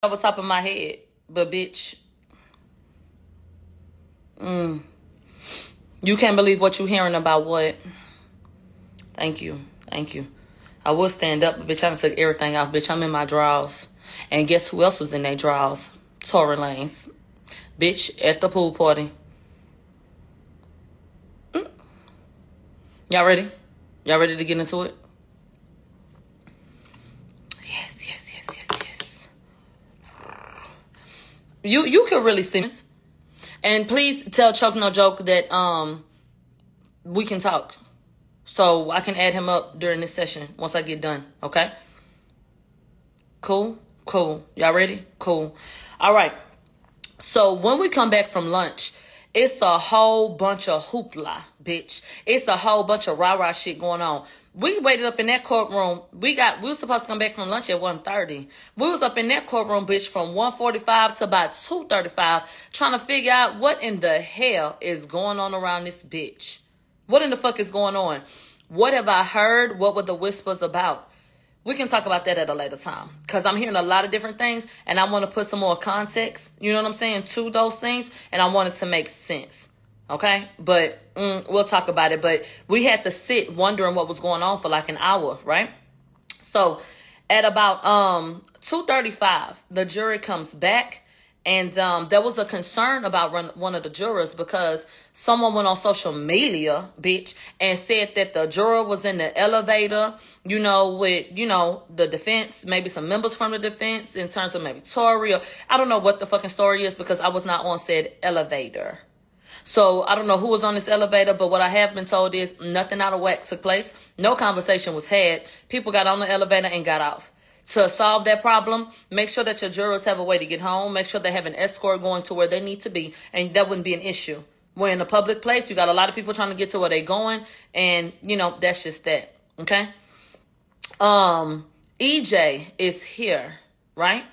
over top of my head. But bitch, you can't believe what you're hearing about what? Thank you. Thank you. I will stand up, but bitch, I done took everything off. Bitch, I'm in my drawers. And guess who else was in their drawers? Tory Lanez. Bitch, at the pool party. Y'all ready? Y'all ready to get into it? Yes. You can really see it. And please tell Choke No Joke that we can talk. So I can add him up during this session once I get done. Okay? Cool? Cool. Y'all ready? Cool. All right. So when we come back from lunch, it's a whole bunch of hoopla, bitch. It's a whole bunch of rah-rah shit going on. We waited up in that courtroom. We were supposed to come back from lunch at 1:30. We was up in that courtroom, bitch, from 1:45 to about 2:35, trying to figure out what in the hell is going on around this bitch. What in the fuck is going on? What have I heard? What were the whispers about? We can talk about that at a later time, because I'm hearing a lot of different things, and I want to put some more context, you know what I'm saying, to those things, and I want it to make sense, okay? But we'll talk about it. But we had to sit wondering what was going on for like an hour, right? So at about 2:35, the jury comes back, and there was a concern about one of the jurors because someone went on social media, bitch, and said that the juror was in the elevator, with, the defense, maybe some members from the defense in terms of maybe Tory, or I don't know what the fucking story is because I was not on said elevator. So I don't know who was on this elevator, but what I have been told is nothing out of whack took place. No conversation was had. People got on the elevator and got off. To solve that problem, make sure that your jurors have a way to get home. Make sure they have an escort going to where they need to be. And that wouldn't be an issue. We're in a public place. You got a lot of people trying to get to where they're going. And, that's just that. Okay? EJ is here, right?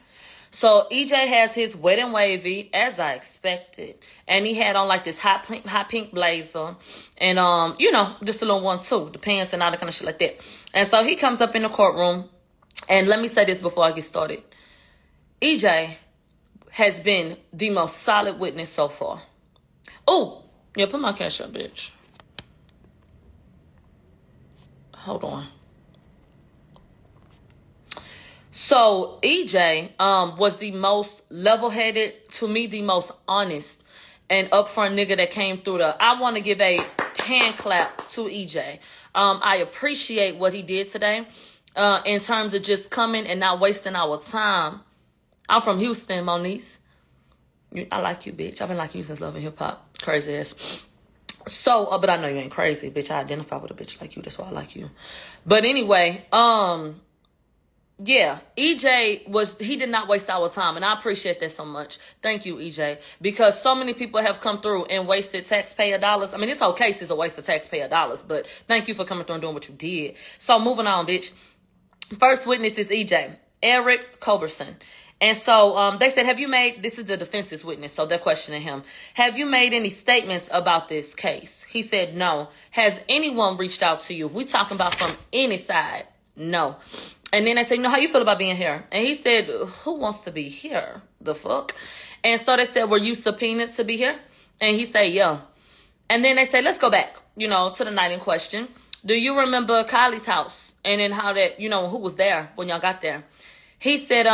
So EJ has his wet and wavy, as I expected. And he had on like this hot pink blazer. And, just a little one too. The pants and all that kind of shit like that. And so he comes up in the courtroom. And let me say this before I get started. EJ has been the most solid witness so far. Oh, yeah, put my cash up, bitch. Hold on. So EJ was the most level-headed, to me, the most honest and upfront nigga that came through I want to give a hand clap to EJ. I appreciate what he did today. In terms of just coming and not wasting our time. I'm from Houston, Moniece. I like you, bitch. I've been like you since Love and Hip Hop. Crazy ass. So, but I know you ain't crazy, bitch. I identify with a bitch like you. That's why I like you. But anyway, yeah, EJ he did not waste our time. And I appreciate that so much. Thank you, EJ. Because so many people have come through and wasted taxpayer dollars. I mean, this whole case is a waste of taxpayer dollars. But thank you for coming through and doing what you did. So moving on, bitch. First witness is EJ, Eric Culberson. And so they said, this is the defense's witness, so they're questioning him. Have you made any statements about this case? He said, no. Has anyone reached out to you? We talking about from any side? No. And then they said, how you feel about being here? And he said, who wants to be here? The fuck? And so they said, were you subpoenaed to be here? And he said, yeah. And then they said, let's go back, to the night in question. Do you remember Kylie's house? And then how that, who was there when y'all got there? He said,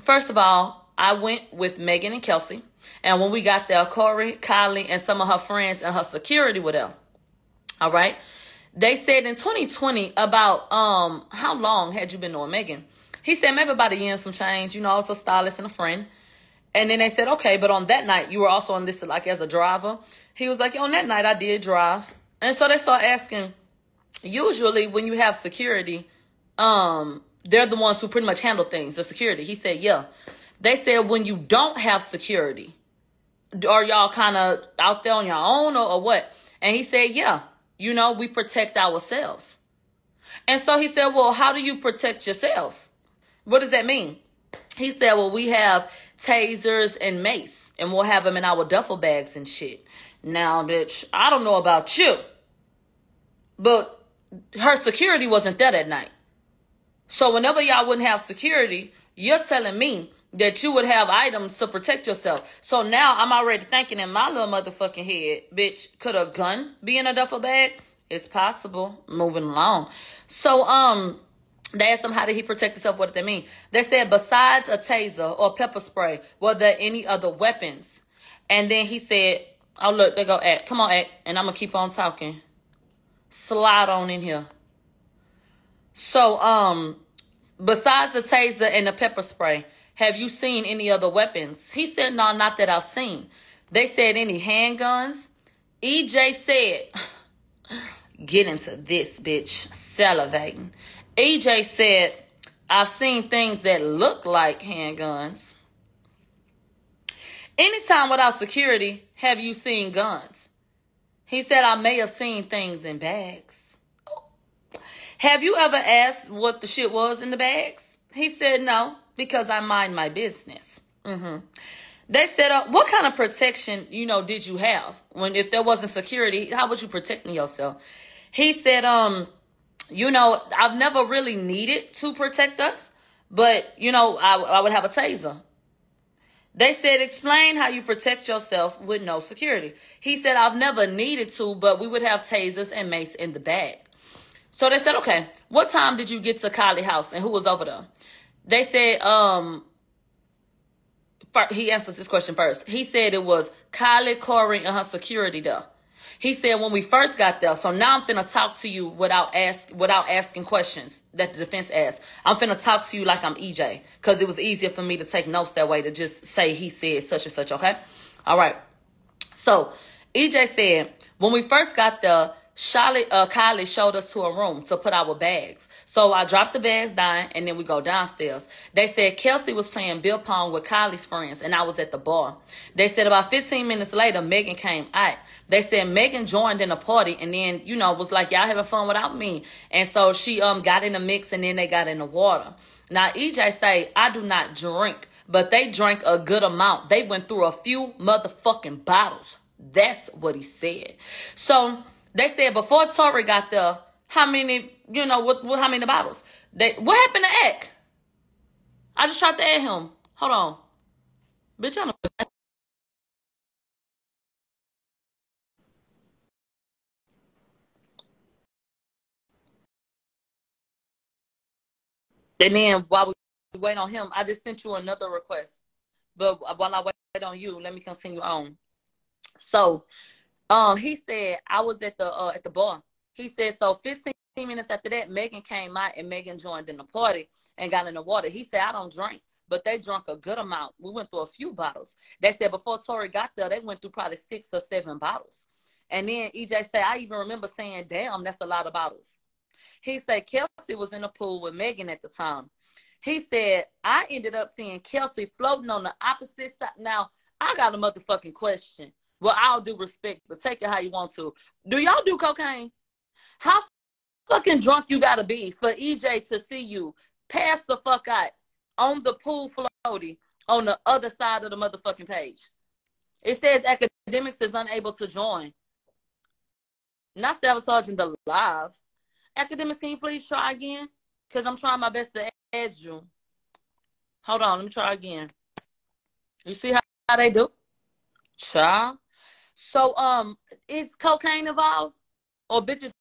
first of all, I went with Megan and Kelsey. And when we got there, Corey, Kylie, and some of her friends and her security were there. All right. They said in 2020 about how long had you been knowing Megan? He said maybe about a year and some change. I was a stylist and a friend. And then they said, okay, but on that night, you were also enlisted like as a driver. He was like, on that night, I did drive. And so they start asking, usually when you have security, they're the ones who pretty much handle things, the security. He said, yeah. They said when you don't have security, are y'all kind of out there on your own or what? And he said, yeah, we protect ourselves. And so he said, well, how do you protect yourselves? What does that mean? He said, well, we have tasers and mace, and we'll have them in our duffel bags and shit. Now, bitch, I don't know about you, but her security wasn't there that night. So whenever y'all wouldn't have security, you're telling me that you would have items to protect yourself. So now I'm already thinking in my little motherfucking head, bitch, could a gun be in a duffel bag? It's possible. Moving along. So, they asked him, how did he protect himself? What did they mean? They said, besides a taser or pepper spray, were there any other weapons? And then he said, oh, look, they go Act. Come on, Act. And I'm going to keep on talking. Slide on in here. So, besides the taser and the pepper spray, have you seen any other weapons? He said, no, not that I've seen. They said, any handguns? EJ said, get into this, bitch, salivating. EJ said, I've seen things that look like handguns. Anytime without security, have you seen guns? He said, I may have seen things in bags. Have you ever asked what the shit was in the bags? He said, no, because I mind my business. They said, what kind of protection, did you have? If there wasn't security, how was you protecting yourself? He said, I've never really needed to protect us, but, I would have a taser. They said, explain how you protect yourself with no security. He said, I've never needed to, but we would have tasers and mace in the bag. So they said, okay, what time did you get to Kylie's house and who was over there? They said, he answers this question first. He said it was Kylie, Corey, and her security there. He said when we first got there, so now I'm finna talk to you without asking questions that the defense asked. I'm finna talk to you like I'm EJ, because it was easier for me to take notes that way to just say he said such and such, okay? All right. So EJ said when we first got there, Kylie showed us to a room to put our bags. So I dropped the bags down and then we go downstairs. They said Kelsey was playing bill pong with Kylie's friends and I was at the bar. They said about 15 minutes later, Megan came out. They said Megan joined in a party and then, was like, y'all having fun without me. And so she got in the mix and then they got in the water. Now EJ say, I do not drink, but they drank a good amount. They went through a few motherfucking bottles. That's what he said. So they said before Tory got there, how many, how many bottles? What happened to Ek? I just tried to add him. Hold on. Bitch, I know. And then while we wait on him, I just sent you another request. But while I wait on you, let me continue on. So, he said I was at the bar. He said so 15 minutes after that, Megan came out and Megan joined in the party and got in the water. He said I don't drink, but they drank a good amount. We went through a few bottles. They said before Tory got there, they went through probably 6 or 7 bottles. And then EJ said I even remember saying, damn, that's a lot of bottles. He said Kelsey was in the pool with Megan at the time. He said I ended up seeing Kelsey floating on the opposite side. Now, I got a motherfucking question. Well, I'll do respect, but take it how you want to. Do y'all do cocaine? How fucking drunk you gotta be for EJ to see you pass the fuck out on the pool floaty on the other side of the motherfucking page? It says Akademiks is unable to join. Not sabotaging the live. Akademiks, can you please try again? Because I'm trying my best to add you. Hold on, let me try again. You see how they do? Child. So, is cocaine involved? Or bitches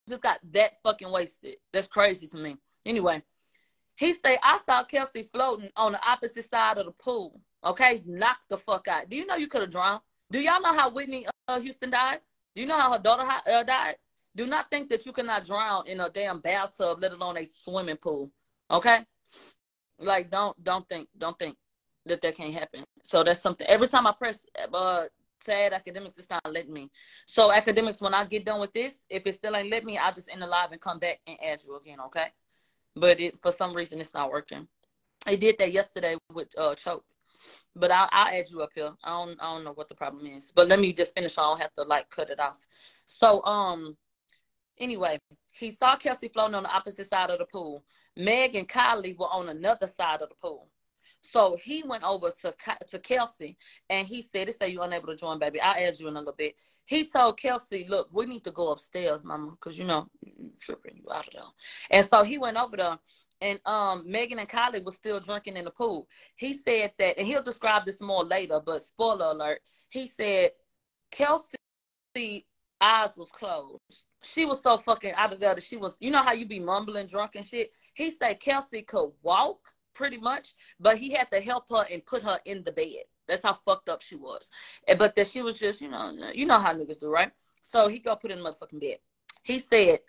just got that fucking wasted? That's crazy to me. Anyway, he said, I saw Kelsey floating on the opposite side of the pool. Okay? Knocked the fuck out. Do you know you could have drowned? Do y'all know how Whitney Houston died? Do you know how her daughter died? Do not think that you cannot drown in a damn bathtub, let alone a swimming pool. Okay? Like, don't think that can't happen. So that's something. Every time I press to add Akademiks, it's not letting me. So Akademiks, when I get done with this, if it still ain't let me, I'll just end the live and come back and add you again, okay? But for some reason, it's not working. I did that yesterday with Choke. But I'll add you up here. I don't know what the problem is. But let me just finish. I don't have to, cut it off. So, anyway, he saw Kelsey floating on the opposite side of the pool. Meg and Kylie were on another side of the pool. So he went over to Kelsey, and he said, "It say you're unable to join, baby. I'll add you in a little bit." He told Kelsey, "Look, we need to go upstairs, mama, because, you're tripping you out of there." And so he went over there, and Megan and Kylie was still drinking in the pool. He said that, and he'll describe this more later, but spoiler alert, he said Kelsey eyes was closed. She was so fucking out of there that she was, you know how you be mumbling drunk and shit? He said Kelsey could walk pretty much, but he had to help her and put her in the bed. That's how fucked up she was. But that she was just, you know how niggas do, right? So he go put her in the motherfucking bed. He said,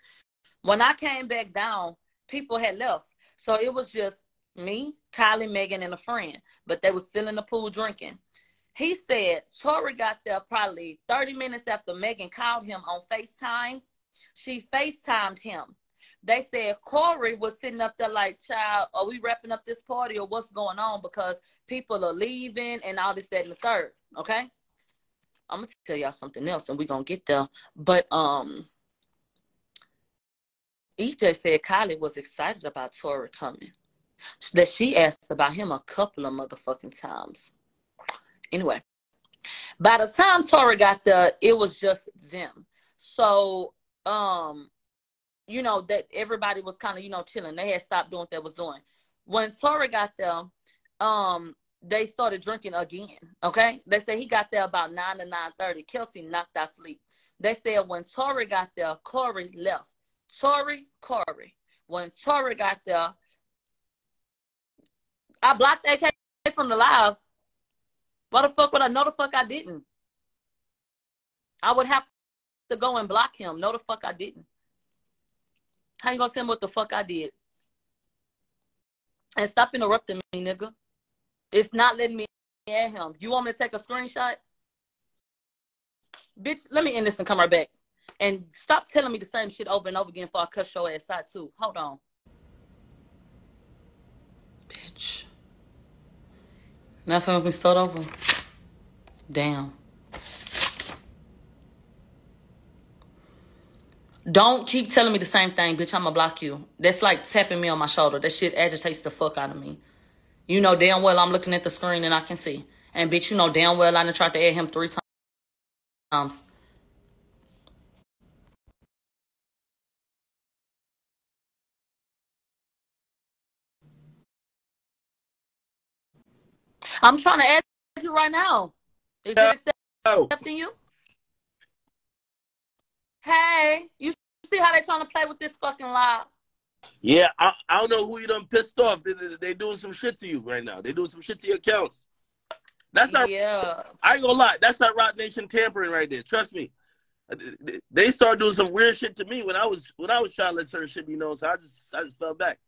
when I came back down, people had left. So it was just me, Kylie, Megan, and a friend. But they was still in the pool drinking. He said Tory got there probably 30 minutes after Megan called him on FaceTime. She FaceTimed him. They said Corey was sitting up there like, child, are we wrapping up this party or what's going on? Because people are leaving and all this, that, and the third. Okay? I'm going to tell y'all something else and we're going to get there. But EJ said Kylie was excited about Tory coming. That she asked about him a couple of motherfucking times. Anyway, by the time Tory got there, it was just them. So, you know, that everybody was kind of, you know, chilling. They had stopped doing what they was doing. When Tory got there, they started drinking again, okay? They said he got there about 9 to 9:30. Kelsey knocked out sleep. They said when Tory got there, Corey left. Corey. When Tory got there, I blocked AK from the live. Why the fuck would I? No, the fuck I didn't. I would have to go and block him. No, the fuck I didn't. How you gonna tell me what the fuck I did? And stop interrupting me, nigga. It's not letting me add him. You want me to take a screenshot? Bitch, let me end this and come right back. And stop telling me the same shit over and over again before I cuss your ass out too. Hold on. Bitch. Nothing, we can start over. Damn. Don't keep telling me the same thing, bitch. I'ma block you. That's like tapping me on my shoulder. That shit agitates the fuck out of me. You know damn well I'm looking at the screen and I can see. And bitch, you know damn well I done tried to add him 3 times. I'm trying to add you right now. Is it accepting you? Hey, you see how they trying to play with this fucking live? Yeah, I don't know who you done pissed off. They doing some shit to you right now. They doing some shit to your accounts. That's not. Yeah. I ain't gonna lie. That's not Rock Nation tampering right there. Trust me. They started doing some weird shit to me when I was trying to let certain shit be known. So I just fell back.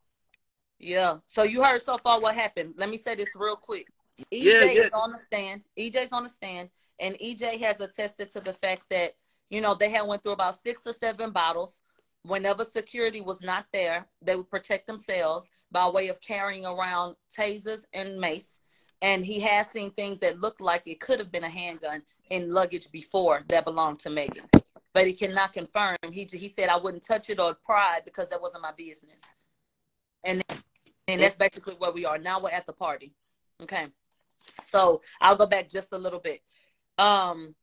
Yeah. So you heard so far what happened. Let me say this real quick. EJ is on the stand. EJ's on the stand, and EJ has attested to the fact that, you know, they had went through about 6 or 7 bottles. Whenever security was not there, they would protect themselves by way of carrying around tasers and mace. And he has seen things that looked like it could have been a handgun in luggage before that belonged to Megan. But he cannot confirm. He said, I wouldn't touch it or pry it because that wasn't my business. And that's basically where we are. Now we're at the party. Okay. So I'll go back just a little bit. Megan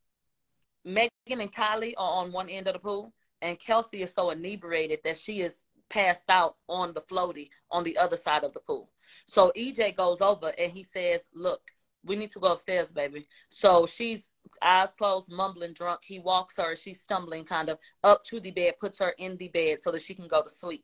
and Kylie are on one end of the pool, and Kelsey is so inebriated that she is passed out on the floaty on the other side of the pool. So EJ goes over and he says, look, we need to go upstairs, baby. So she's eyes closed, mumbling drunk. He walks her, she's stumbling kind of up to the bed, puts her in the bed so that she can go to sleep.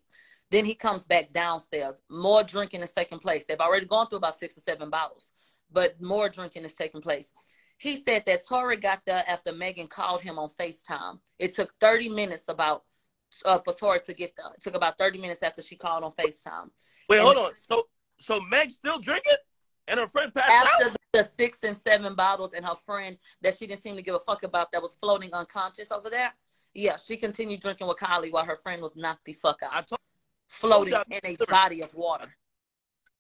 Then he comes back downstairs. More drinking is taking place. They've already gone through about 6 or 7 bottles, but more drinking is taking place. He said that Tory got there after Megan called him on FaceTime. It took 30 minutes for Tory to get there. It took about 30 minutes after she called on FaceTime. Wait, hold on. So Meg's still drinking? And her friend passed out? After the 6 and 7 bottles and her friend that she didn't seem to give a fuck about that was floating unconscious over there, yeah, she continued drinking with Kylie while her friend was knocked the fuck out. Floating in a body of water.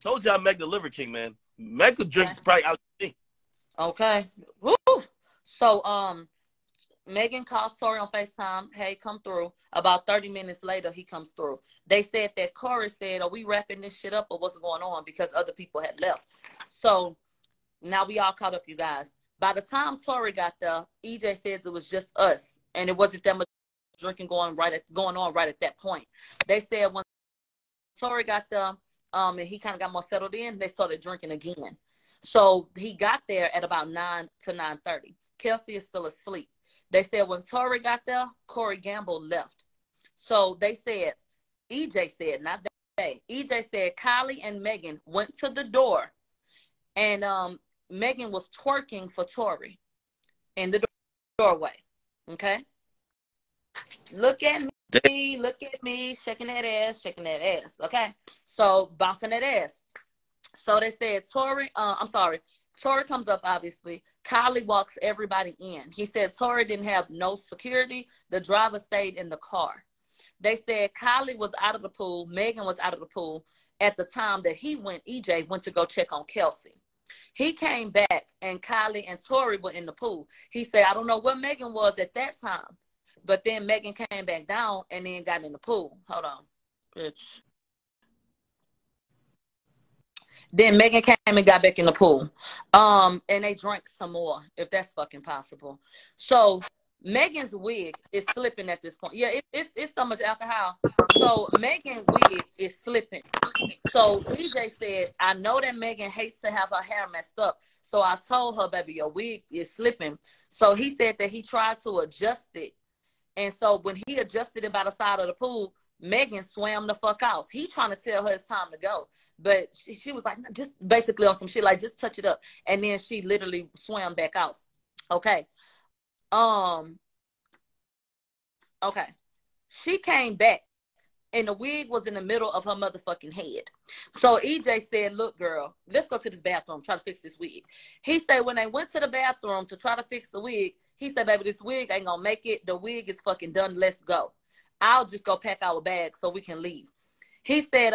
Told y'all Meg the Liver King, man. Meg could drink Sprite out of me. Okay. Woo. So, Megan calls Tory on FaceTime. Hey, come through. About 30 minutes later, he comes through. They said that Corey said, are we wrapping this shit up or what's going on? Because other people had left. So, now we all caught up, you guys. By the time Tory got there, EJ says it was just us. And it wasn't that much drinking going on right at that point. They said when Tory got there, and he kind of got more settled in, they started drinking again. So he got there at about 9 to 9:30. Kelsey is still asleep. They said when Tory got there, Corey Gamble left. So they said, EJ said, not they. EJ said Kylie and Megan went to the door, and Megan was twerking for Tory in the doorway. Okay? Look at me, shaking that ass, okay? So, bouncing that ass. So they said Tory comes up, obviously. Kylie walks everybody in. He said Tory didn't have no security. The driver stayed in the car. They said Kylie was out of the pool. Megan was out of the pool at the time that EJ went to go check on Kelsey. He came back, and Kylie and Tory were in the pool. He said, I don't know where Megan was at that time. But then Megan came back down and then got in the pool. Hold on, bitch. Then Megan came and got back in the pool. And they drank some more, if that's fucking possible. So Megan's wig is slipping at this point. Yeah, it's so much alcohol. So Megan's wig is slipping. So EJ said, I know that Megan hates to have her hair messed up. So I told her, baby, your wig is slipping. So he said that he tried to adjust it. And so when he adjusted it by the side of the pool, Megan swam the fuck off. He trying to tell her it's time to go. But she was like, just basically on some shit, like, just touch it up. And then she literally swam back off. Okay. Okay. She came back, and the wig was in the middle of her motherfucking head. So EJ said, look, girl, let's go to this bathroom, try to fix this wig. He said when they went to the bathroom to try to fix the wig, he said, baby, this wig ain't gonna make it. The wig is fucking done. Let's go. I'll just go pack our bags so we can leave. He said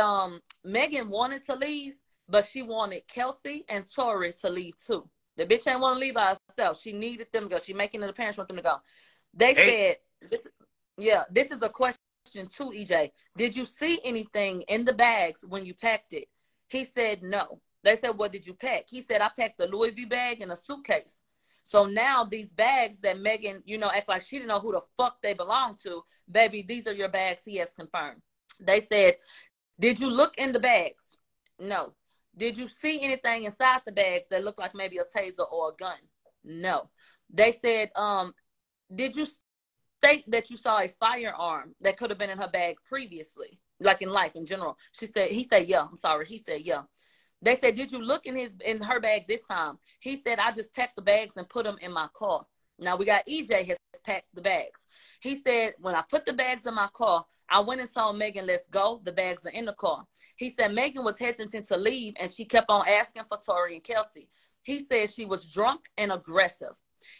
Megan wanted to leave, but she wanted Kelsey and Tory to leave too. The bitch ain't want to leave by herself. She needed them to go. She making it the parents want them to go. They said, this is a question too, EJ. Did you see anything in the bags when you packed it? He said no. They said, what did you pack? He said, I packed a Louis V bag and a suitcase. So now these bags that Megan, act like she didn't know who the fuck they belong to, baby, these are your bags, he has confirmed. They said, did you look in the bags? No. Did you see anything inside the bags that looked like maybe a taser or a gun? No. They said, did you state that you saw a firearm that could have been in her bag previously, like in life in general? He said, yeah. He said, yeah. They said, did you look in her bag this time? He said, I just packed the bags and put them in my car. Now we got EJ has packed the bags. He said, when I put the bags in my car, I went and told Megan, let's go. The bags are in the car. He said Megan was hesitant to leave, and she kept on asking for Tory and Kelsey. He said she was drunk and aggressive.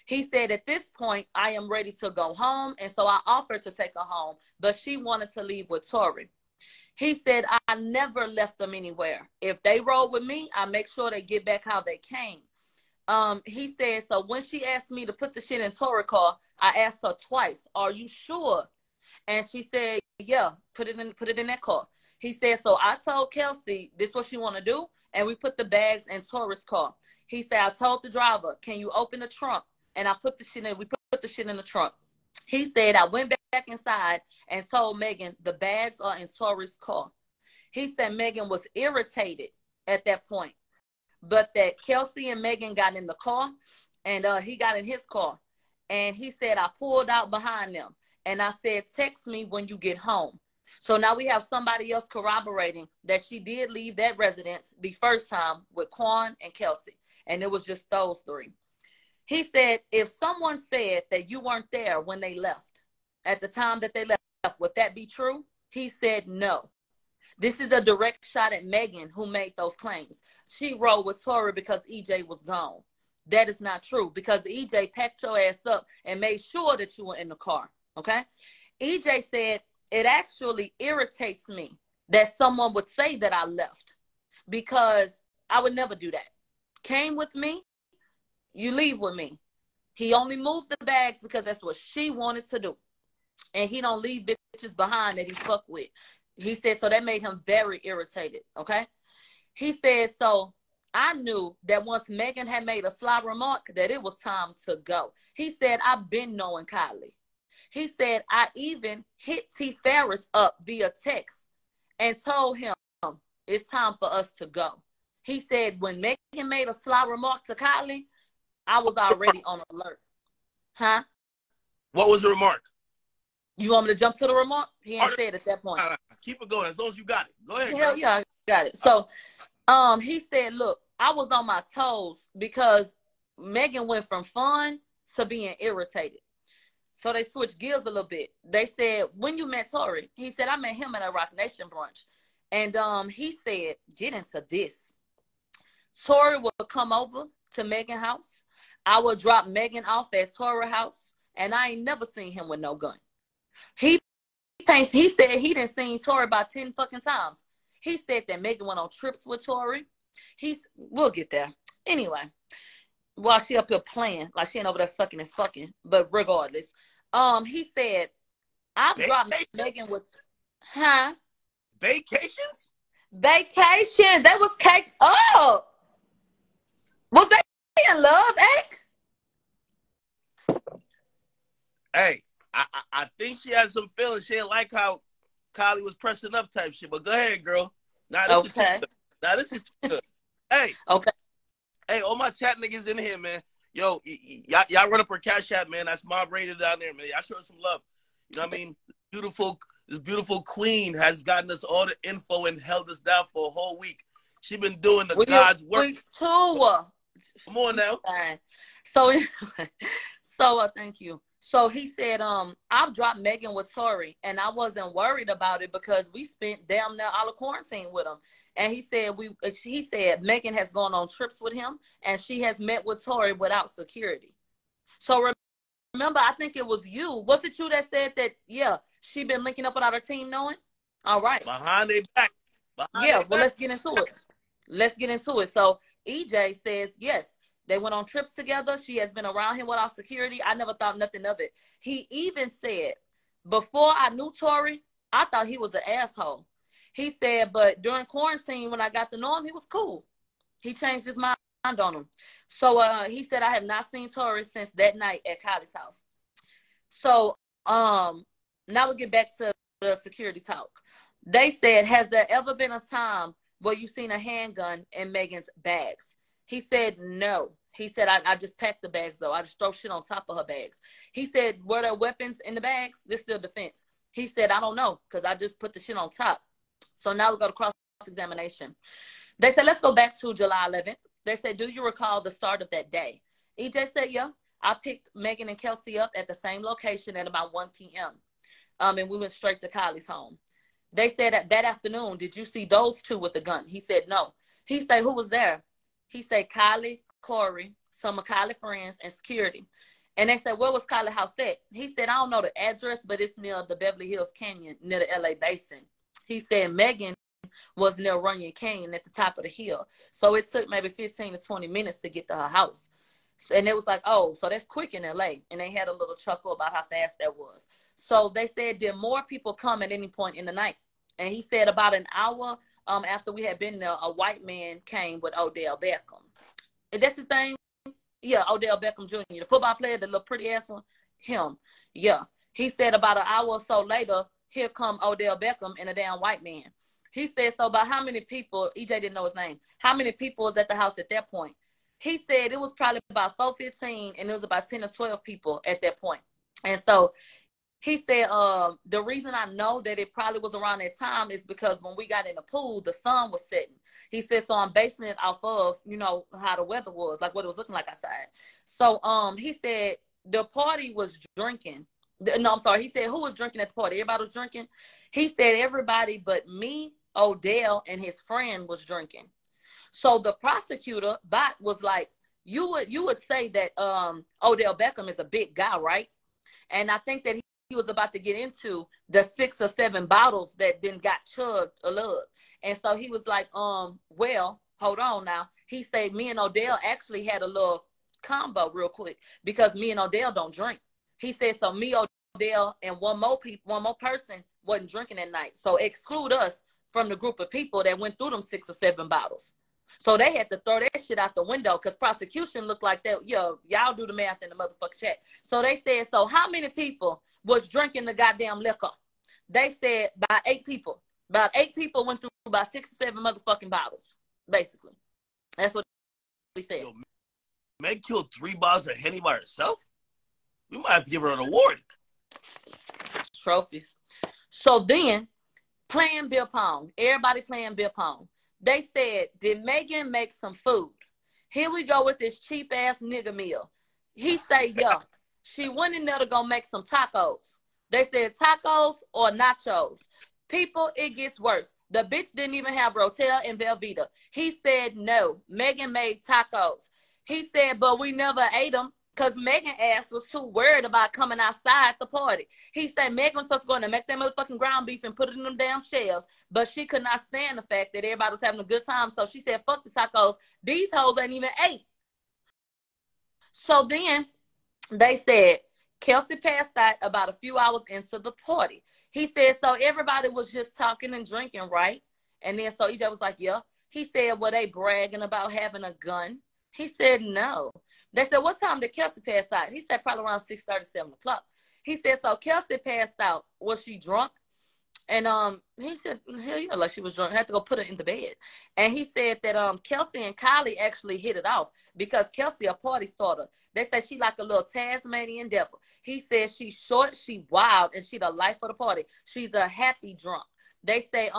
He said, at this point, I am ready to go home. And so I offered to take her home, but she wanted to leave with Tory. He said, I never left them anywhere. If they roll with me, I make sure they get back how they came. He said, so when she asked me to put the shit in Tory's car, I asked her twice, are you sure? And she said, yeah, put it in that car. He said, so I told Kelsey this is what she want to do, and we put the bags in Tory's car. He said, I told the driver, can you open the trunk? And I put the shit in, we put the shit in the trunk. He said, I went back inside and told Megan the bags are in Tory's car. He said Megan was irritated at that point, but that Kelsey and Megan got in the car, and he got in his car. And he said, I pulled out behind them, and I said, text me when you get home. So now we have somebody else corroborating that she did leave that residence the first time with Quan and Kelsey, and it was just those three. He said, if someone said that you weren't there when they left, at the time that they left, would that be true? He said, no. This is a direct shot at Megan, who made those claims. She rode with Tory because EJ was gone. That is not true, because EJ packed your ass up and made sure that you were in the car, okay? EJ said, it actually irritates me that someone would say that I left, because I would never do that. Came with me, you leave with me. He only moved the bags because that's what she wanted to do. And he don't leave bitches behind that he fuck with. He said, so that made him very irritated, okay? He said, so I knew that once Megan had made a sly remark that it was time to go. He said, I've been knowing Kylie. He said, I even hit T. Ferris up via text and told him, it's time for us to go. He said when Megan made a sly remark to Kylie, I was already on alert. Huh? What was the remark? You want me to jump to the remark? He ain't said at that point. Keep it going as long as you got it. Go ahead. Hell yeah, I got it. So, he said, look, I was on my toes because Megan went from fun to being irritated. So they switched gears a little bit. They said, when you met Tory? He said, I met him at a Rock Nation brunch. And he said, get into this. Tory would come over to Megan's house. I would drop Megan off at Tory's house. And I ain't never seen him with no gun. He said he didn't seen Tory about 10 fucking times. He said that Megan went on trips with Tory. We'll get there. Anyway, while she up here playing, like she ain't over there sucking and fucking, but regardless, he said, I've dropped Megan with, huh? Vacations? Vacation. That was caked up. Was they in love, Ek? Hey, I think she has some feelings. She didn't like how Kylie was pressing up type shit. But go ahead, girl. This is good. Hey. Okay. Hey, all my chat niggas in here, man. Yo, y'all run up her cash app, man. That's mob rated down there, man. Y'all show her some love. You know what I mean? This beautiful queen has gotten us all the info and held us down for a whole week. She been doing God's work. Come on now. So thank you. So he said, I've dropped Megan with Tory, and I wasn't worried about it because we spent damn near all the quarantine with him. And he said Megan has gone on trips with him, and she has met with Tory without security. So remember, I think it was you. Was it you that said that, yeah, she been linking up without her team knowing? All right. Behind their back. Let's get into it. So EJ says, yes. They went on trips together. She has been around him without security. I never thought nothing of it. He even said, before I knew Tory, I thought he was an asshole. He said, but during quarantine, when I got to know him, he was cool. He changed his mind on him. So he said, I have not seen Tory since that night at Kylie's house. So now we get back to the security talk. They said, has there ever been a time where you've seen a handgun in Megan's bags? He said, no. He said, I just packed the bags, though. I just throw shit on top of her bags. He said, were there weapons in the bags? This is still defense. He said, I don't know, because I just put the shit on top. So now we go to cross-examination. They said, let's go back to July 11th. They said, do you recall the start of that day? EJ said, yeah. I picked Megan and Kelsey up at the same location at about 1 p.m. And we went straight to Kylie's home. They said that afternoon, did you see those two with the gun? He said, no. He said, who was there? He said, Kylie, Corey, some of Kylie's friends, and security. And they said, where was Kylie's house at? He said, I don't know the address, but it's near the Beverly Hills Canyon, near the LA Basin. He said Megan was near Runyon Canyon at the top of the hill. So it took maybe 15 to 20 minutes to get to her house. And it was like, oh, so that's quick in LA. And they had a little chuckle about how fast that was. So they said, did more people come at any point in the night? And he said about an hour after we had been there, a white man came with Odell Beckham. And that's his thing? Yeah, Odell Beckham Jr., the football player, the little pretty ass one. Him. Yeah. He said about an hour or so later, here come Odell Beckham and a damn white man. He said, so about how many people, EJ didn't know his name, how many people was at the house at that point? He said it was probably about 4:15 and it was about 10 or 12 people at that point. And so he said, the reason I know that it probably was around that time is because when we got in the pool, the sun was setting. He said, so I'm basing it off of, you know, how the weather was, like what it was looking like outside. So he said the party was drinking. No, I'm sorry. He said, who was drinking at the party? Everybody was drinking. He said everybody but me, Odell, and his friend was drinking. So the prosecutor, Bot, was like, you would say that Odell Beckham is a big guy, right? And I think that he was about to get into the 6 or 7 bottles that then got chugged a lot. And so he was like, well, hold on now. He said me and Odell actually had a little combo real quick because me and Odell don't drink. He said, so me, Odell, and one more person wasn't drinking that night. So exclude us from the group of people that went through them 6 or 7 bottles. So they had to throw that shit out the window because prosecution looked like that. Yo, y'all do the math in the motherfucking chat. So they said, so how many people was drinking the goddamn liquor? They said by 8 people About 8 people went through about 6 or 7 motherfucking bottles, basically. That's what he said. Yo, Meg killed 3 bottles of Henny by herself? We might have to give her an award. Trophies. So then, playing beer pong. Everybody playing beer pong. They said, did Megan make some food? Here we go with this cheap-ass nigga meal. He say, yeah. She went in there to go make some tacos. They said tacos or nachos. People, it gets worse. The bitch didn't even have Rotel and Velveeta. He said no. Megan made tacos. He said, but we never ate them because Megan ass was too worried about coming outside the party. He said Megan was supposed to go in and make that motherfucking ground beef and put it in them damn shells, but she could not stand the fact that everybody was having a good time. So she said, fuck the tacos. These hoes ain't even ate. So then they said Kelsey passed out about a few hours into the party. He said, so everybody was just talking and drinking, right? And then so EJ was like, yeah. He said, were they bragging about having a gun? He said, no. They said, what time did Kelsey pass out? He said, probably around 6:30, 7 o'clock. He said, so Kelsey passed out. Was she drunk? And he said, hell yeah, like she was drunk. I had to go put her in the bed. And he said that Kelsey and Kylie actually hit it off because Kelsey a party starter. They said she like a little Tasmanian devil. He said she's short, she wild, and she the life of the party. She's a happy drunk. They say,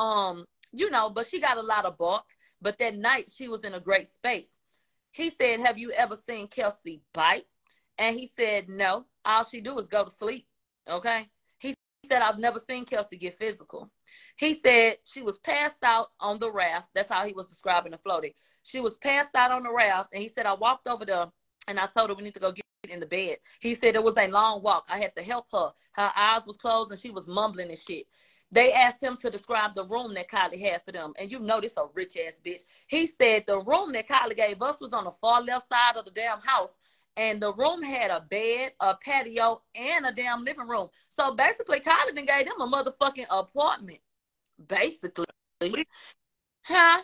you know, but she got a lot of bark. But that night she was in a great space. He said, have you ever seen Kelsey bite? And he said, no. All she do is go to sleep. Okay? He said, I've never seen Kelsey get physical. He said she was passed out on the raft. That's how he was describing the floating. She was passed out on the raft. And he said, I walked over there and I told her we need to go get in the bed. He said it was a long walk. I had to help her. Her eyes was closed and she was mumbling and shit. They asked him to describe the room that Kylie had for them. And you know this a rich-ass bitch. He said the room that Kylie gave us was on the far left side of the damn house. And the room had a bed, a patio, and a damn living room. So basically, Kylie done gave them a motherfucking apartment. Basically. Huh?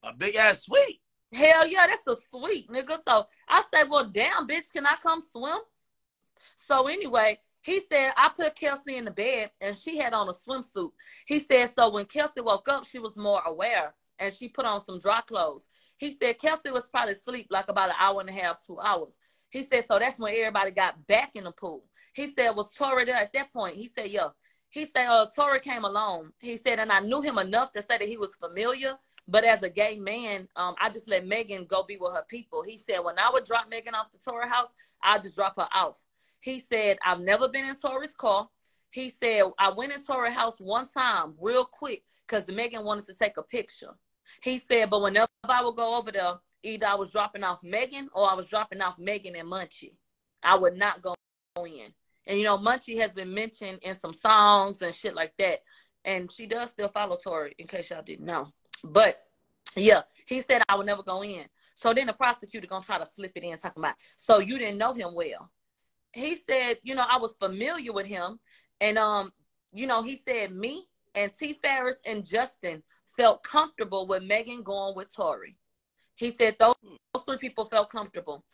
A big-ass suite. Hell yeah, that's a suite, nigga. So I said, well, damn, bitch, can I come swim? So anyway, he said, I put Kelsey in the bed and she had on a swimsuit. He said, so when Kelsey woke up, she was more aware and she put on some dry clothes. He said, Kelsey was probably asleep like about an hour and a half, 2 hours. He said, so that's when everybody got back in the pool. He said, was Tory there at that point? He said, yeah. He said, Tory came alone. He said, and I knew him enough to say that he was familiar. But as a gay man, I just let Megan go be with her people. He said, when I would drop Megan off the Tory house, I'd just drop her off. He said, I've never been in Tory's car. He said, I went in Tory's house one time real quick because Megan wanted to take a picture. He said, but whenever I would go over there, either I was dropping off Megan or I was dropping off Megan and Munchie. I would not go in. And, you know, Munchie has been mentioned in some songs and shit like that. And she does still follow Tory, in case y'all didn't know. But, yeah, he said I would never go in. So then the prosecutor going to try to slip it in talking about, so you didn't know him well. He said, you know, I was familiar with him. And, you know, he said me and T. Ferris and Justin felt comfortable with Megan going with Tory. He said those 3 people felt comfortable.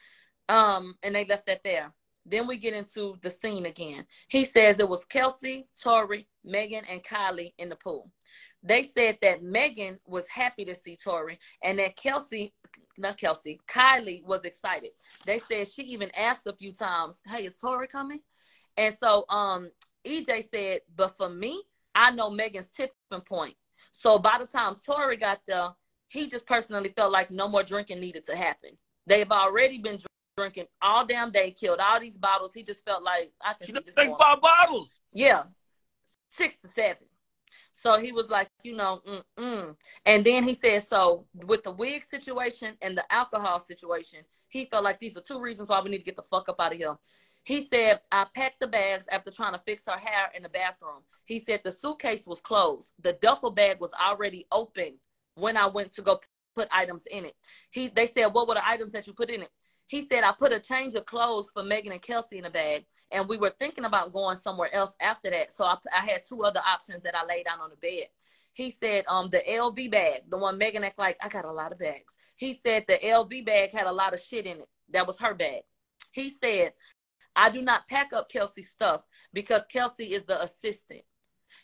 And they left that there. Then we get into the scene again. He says it was Kelsey, Tory, Megan, and Kylie in the pool. They said that Megan was happy to see Tory and that Kylie was excited. They said she even asked a few times, hey, is Tory coming? And so EJ said, but for me, I know Megan's tipping point. So by the time Tory got there, he just personally felt like no more drinking needed to happen. They've already been drinking all damn day, killed all these bottles. He just felt like I can see this. Take 5 bottles. Yeah, 6 to 7. So he was like, you know, And then he said, so with the wig situation and the alcohol situation, he felt like these are 2 reasons why we need to get the fuck up out of here. He said, I packed the bags after trying to fix her hair in the bathroom. He said the suitcase was closed. The duffel bag was already open when I went to go put items in it. They said, what were the items that you put in it? He said, I put a change of clothes for Megan and Kelsey in the bag, and we were thinking about going somewhere else after that. So I had 2 other options that I laid down on the bed. He said the LV bag, the one Megan act like, I got a lot of bags. He said the LV bag had a lot of shit in it. That was her bag. He said, I do not pack up Kelsey's stuff because Kelsey is the assistant.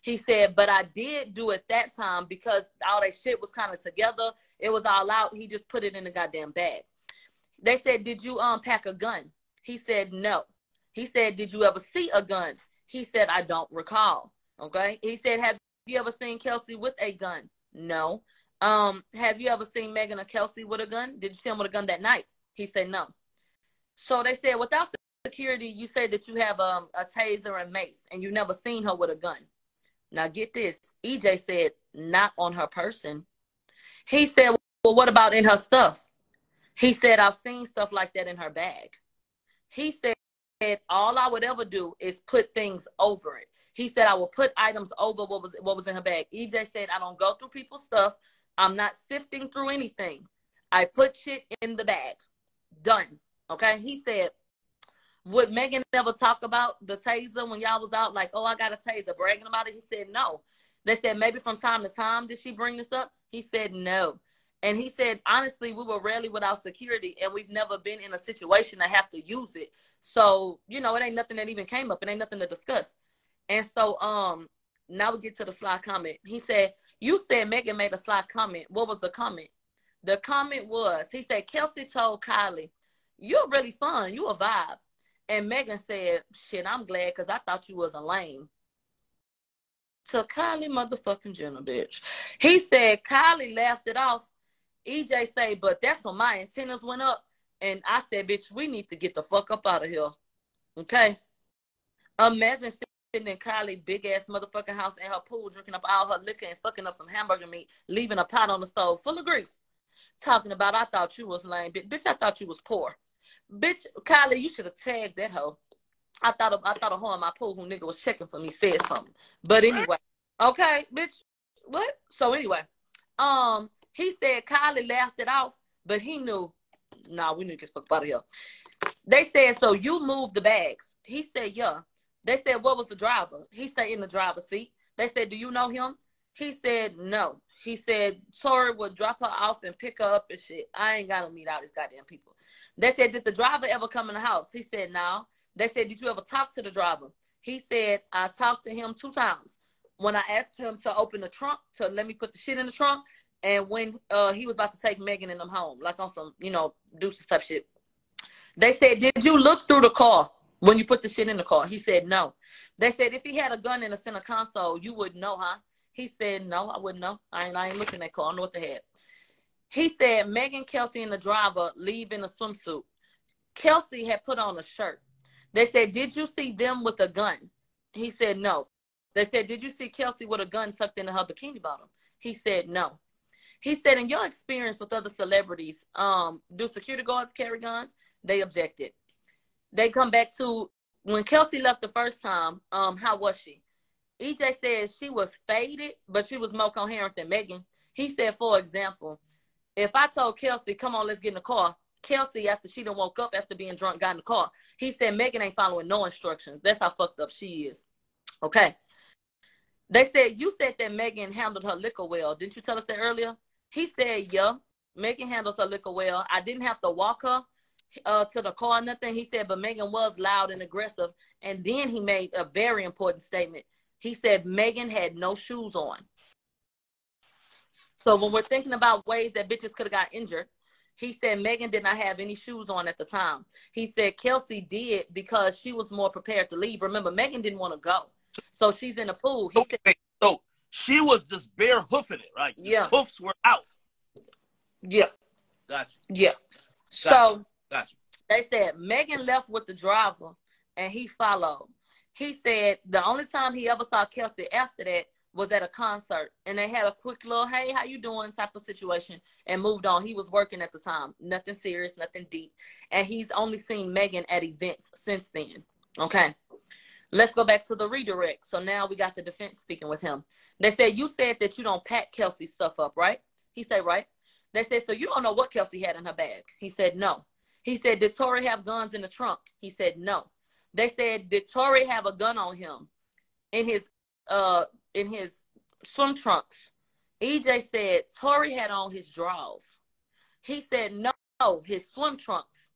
He said, but I did do it that time because all that shit was kind of together. It was all out. He just put it in the goddamn bag. They said, did you pack a gun? He said, no. He said, did you ever see a gun? He said, I don't recall. Okay. He said, have you ever seen Kelsey with a gun? No. Have you ever seen Megan or Kelsey with a gun? Did you see him with a gun that night? He said, no. So they said, without security, you say that you have a taser and mace, and you never seen her with a gun. Now get this. EJ said, not on her person. He said, well, what about in her stuff? He said, I've seen stuff like that in her bag. He said, all I would ever do is put things over it. He said, I will put items over what was in her bag. EJ said, I don't go through people's stuff. I'm not sifting through anything. I put shit in the bag. Done. Okay? He said, would Megan ever talk about the taser when y'all was out? Like, oh, I got a taser, bragging about it? He said, no. They said, maybe from time to time, did she bring this up? He said, no. And he said, honestly, we were rarely without security, and we've never been in a situation to have to use it. So, you know, it ain't nothing that even came up. It ain't nothing to discuss. And so now we get to the sly comment. He said, you said Megan made a sly comment. What was the comment? The comment was, he said, Kelsey told Kylie, you're really fun. You a vibe. And Megan said, shit, I'm glad because I thought you was a lame. To Kylie motherfucking Jenner, bitch. He said, Kylie laughed it off. EJ say, but that's when my antennas went up. And I said, bitch, we need to get the fuck up out of here. Okay? Imagine sitting in Kylie big-ass motherfucking house in her pool, drinking up all her liquor and fucking up some hamburger meat, leaving a pot on the stove full of grease. Talking about, I thought you was lame. Bitch, I thought you was poor. Bitch, Kylie, you should have tagged that hoe. I thought a hoe in my pool who nigga was checking for me said something. But anyway, okay, bitch, what? So anyway, he said Kylie laughed it off, but he knew, nah, we need to get the fuck out of here. They said, so you moved the bags. He said, yeah. They said, what was the driver? He said, in the driver's seat. They said, do you know him? He said, no. He said, Tory would drop her off and pick her up and shit. I ain't got to meet all these goddamn people. They said, did the driver ever come in the house? He said, no. They said, did you ever talk to the driver? He said, I talked to him 2 times. When I asked him to open the trunk, to let me put the shit in the trunk, and when he was about to take Megan and them home, like on some, you know, deuces type shit. They said, did you look through the car when you put the shit in the car? He said, no. They said, if he had a gun in the center console, you wouldn't know, huh? He said, no, I wouldn't know. I ain't looking at that car. I don't know what they had. He said, Megan, Kelsey, and the driver leave in a swimsuit. Kelsey had put on a shirt. They said, did you see them with a gun? He said, no. They said, did you see Kelsey with a gun tucked into her bikini bottom? He said, no. He said, in your experience with other celebrities, do security guards carry guns? They objected. They come back to when Kelsey left the first time, how was she? EJ said she was faded, but she was more coherent than Megan. He said, for example, if I told Kelsey, come on, let's get in the car, Kelsey, after she done woke up after being drunk, got in the car. He said Megan ain't following no instructions. That's how fucked up she is. Okay. They said, you said that Megan handled her liquor well. Didn't you tell us that earlier? He said, yeah, Megan handles her liquor well. I didn't have to walk her to the car or nothing. He said, but Megan was loud and aggressive. And then he made a very important statement. He said Megan had no shoes on. So when we're thinking about ways that bitches could have got injured, he said Megan did not have any shoes on at the time. He said Kelsey did because she was more prepared to leave. Remember, Megan didn't want to go. So she's in the pool. He said, so she was just bare hoofing it, right? Yeah. The hoofs were out. Yeah. Gotcha. Yeah. So gotcha. They said Megan left with the driver and he followed. He said the only time he ever saw Kelsey after that was at a concert, and they had a quick little, hey, how you doing type of situation, and moved on. He was working at the time. Nothing serious, nothing deep. And he's only seen Megan at events since then. Okay. Let's go back to the redirect. So now we got the defense speaking with him. They said, you said that you don't pack Kelsey's stuff up, right? He said, right. They said, so you don't know what Kelsey had in her bag? He said, no. He said, did Tory have guns in the trunk? He said, no. They said, did Tory have a gun on him in his swim trunks? EJ said, Tory had on his drawers. He said, no, his swim trunks.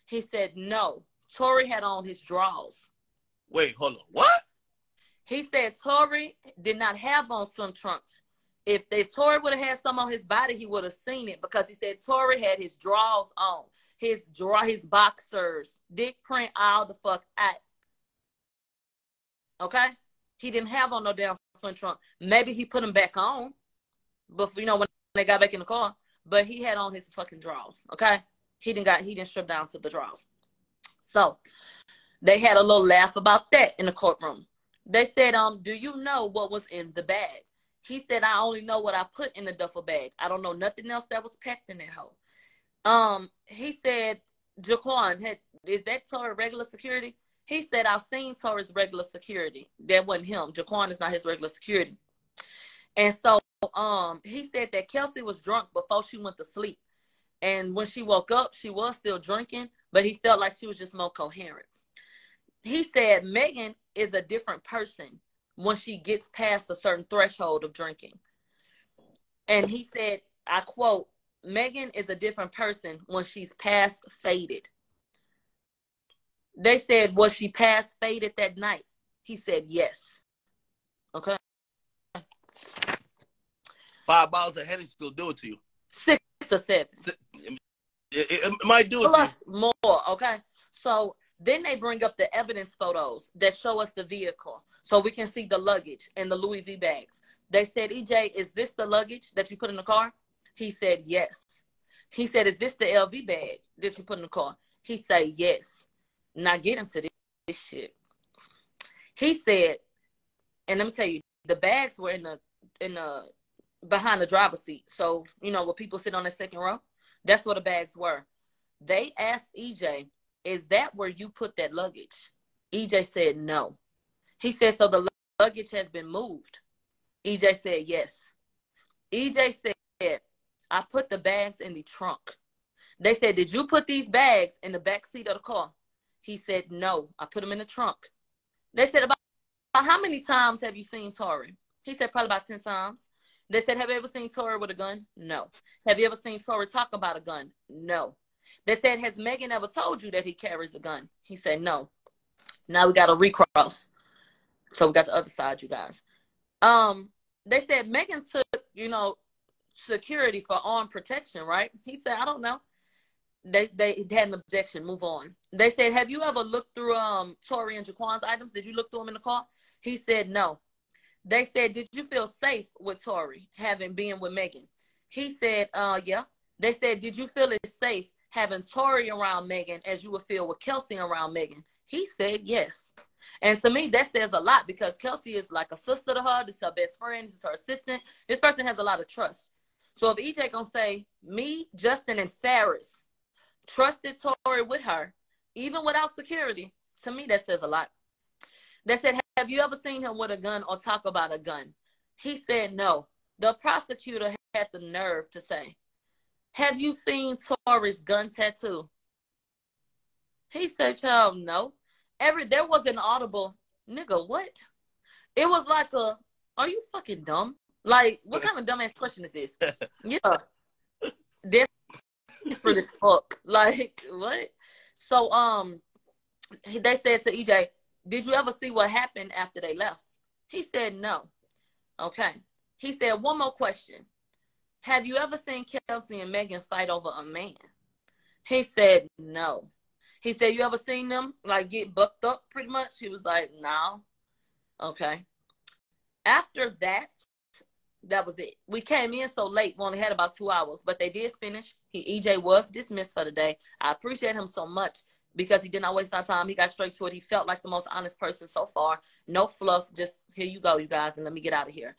He said, no, Tory had on his drawers. Wait, hold on. What? He said Tory did not have on swim trunks. If Tory would have had some on his body, he would have seen it, because he said Tory had his drawers on, his boxers, dick print all the fuck out. Okay? He didn't have on no damn swim trunk. Maybe he put them back on, but when they got back in the car. But he had on his fucking drawers. Okay? He didn't strip down to the drawers. So they had a little laugh about that in the courtroom. They said, do you know what was in the bag? He said, I only know what I put in the duffel bag. I don't know nothing else that was packed in that hoe. He said, Jaquan, is that Tory regular security? He said, I've seen Tory's regular security. That wasn't him. Jaquan is not his regular security. And so he said that Kelsey was drunk before she went to sleep. And when she woke up, she was still drinking, but he felt like she was just more coherent. He said Megan is a different person when she gets past a certain threshold of drinking. And he said, I quote, Megan is a different person when she's past faded. They said, was she past faded that night? He said, yes. Okay. 5 bottles of Hennessy will do it to you. 6 or 7. It might do it plus to you. More, okay? So then they bring up the evidence photos that show us the vehicle so we can see the luggage and the Louis V bags. They said, EJ, is this the luggage that you put in the car? He said, yes. He said, is this the LV bag that you put in the car? He said, yes. Now get into this shit. He said, and let me tell you, the bags were in the behind the driver's seat. So, where people sit on the second row, that's where the bags were. They asked EJ, is that where you put that luggage? EJ said, no. He said, so the luggage has been moved. EJ said, yes. EJ said, I put the bags in the trunk. They said, did you put these bags in the back seat of the car? He said, no, I put them in the trunk. They said, about how many times have you seen Tory? He said, probably about 10 times. They said, have you ever seen Tory with a gun? No. Have you ever seen Tory talk about a gun? No. They said, has Megan ever told you that he carries a gun? He said, no. Now we got a recross. So we got the other side, you guys. They said Megan took, security for armed protection, right? He said, I don't know. They had an objection. Move on. They said, have you ever looked through Tory and Jaquan's items? Did you look through them in the car? He said, no. They said, did you feel safe with Tory having been with Megan? He said, yeah. They said, did you feel it safe having Tory around Megan as you would feel with Kelsey around Megan? He said, yes. And to me, that says a lot, because Kelsey is like a sister to her. This is her best friend. This is her assistant. This person has a lot of trust. So if EJ gonna say, me, Justin, and Ferris trusted Tory with her, even without security, to me, that says a lot. They said, have you ever seen him with a gun or talk about a gun? He said, no. The prosecutor had the nerve to say, have you seen Tory's gun tattoo? He said, child, no. There was an audible, nigga, what? It was like are you fucking dumb? Like, what kind of dumbass question is this? Yeah. Desperate as fuck. Like, what? So, they said to EJ, did you ever see what happened after they left? He said, no. Okay. He said, one more question. Have you ever seen Kelsey and Megan fight over a man? He said, no. He said, you ever seen them, like, get bucked up pretty much? He was like, no. Okay. After that, that was it. We came in so late. We only had about 2 hours, but they did finish. EJ was dismissed for the day. I appreciate him so much because he did not waste our time. He got straight to it. He felt like the most honest person so far. No fluff. Just, here you go, you guys, and let me get out of here.